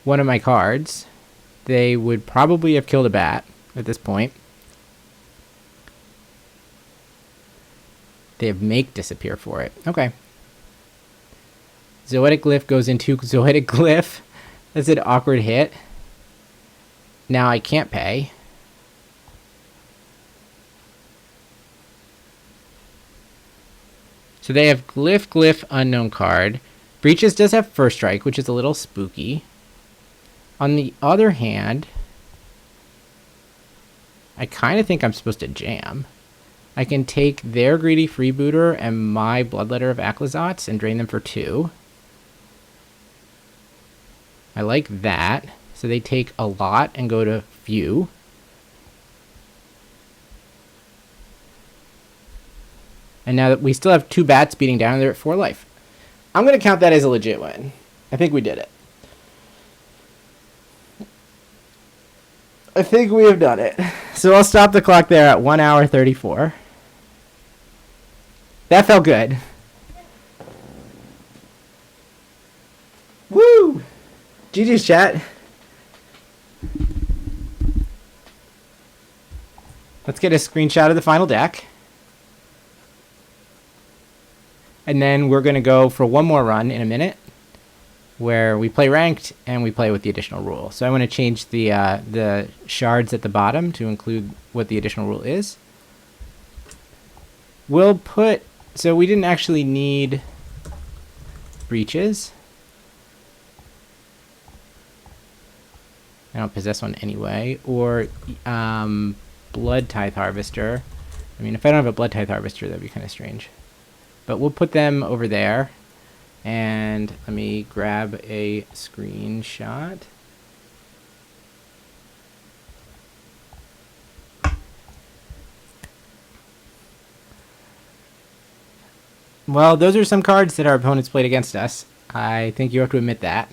one of my cards, they would probably have killed a bat at this point. They have Make disappear for it. Okay. Zoetic Glyph goes into Zoetic Glyph. That's an awkward hit. Now I can't pay. So they have Glyph, unknown card. Breaches does have First Strike, which is a little spooky. On the other hand, I kind of think I'm supposed to jam. I can take their Greedy Freebooter and my Bloodletter of Aclazotz and drain them for 2. I like that. So they take a lot and go to few. And now that we still have 2 bats beating down, they're at 4 life. I'm going to count that as a legit win. I think we did it. I think we have done it. So I'll stop the clock there at 1 hour 34. That felt good. Woo! GG's, chat. Let's get a screenshot of the final deck. And then we're going to go for one more run in a minute where we play ranked and we play with the additional rule. So I want to change the shards at the bottom to include what the additional rule is. We'll put... So we didn't actually need breaches. I don't possess one anyway. Or Blood Tithe Harvester. I mean, if I don't have a Blood Tithe Harvester, that'd be kind of strange. But we'll put them over there. And let me grab a screenshot. Well, those are some cards that our opponents played against us. I think you have to admit that.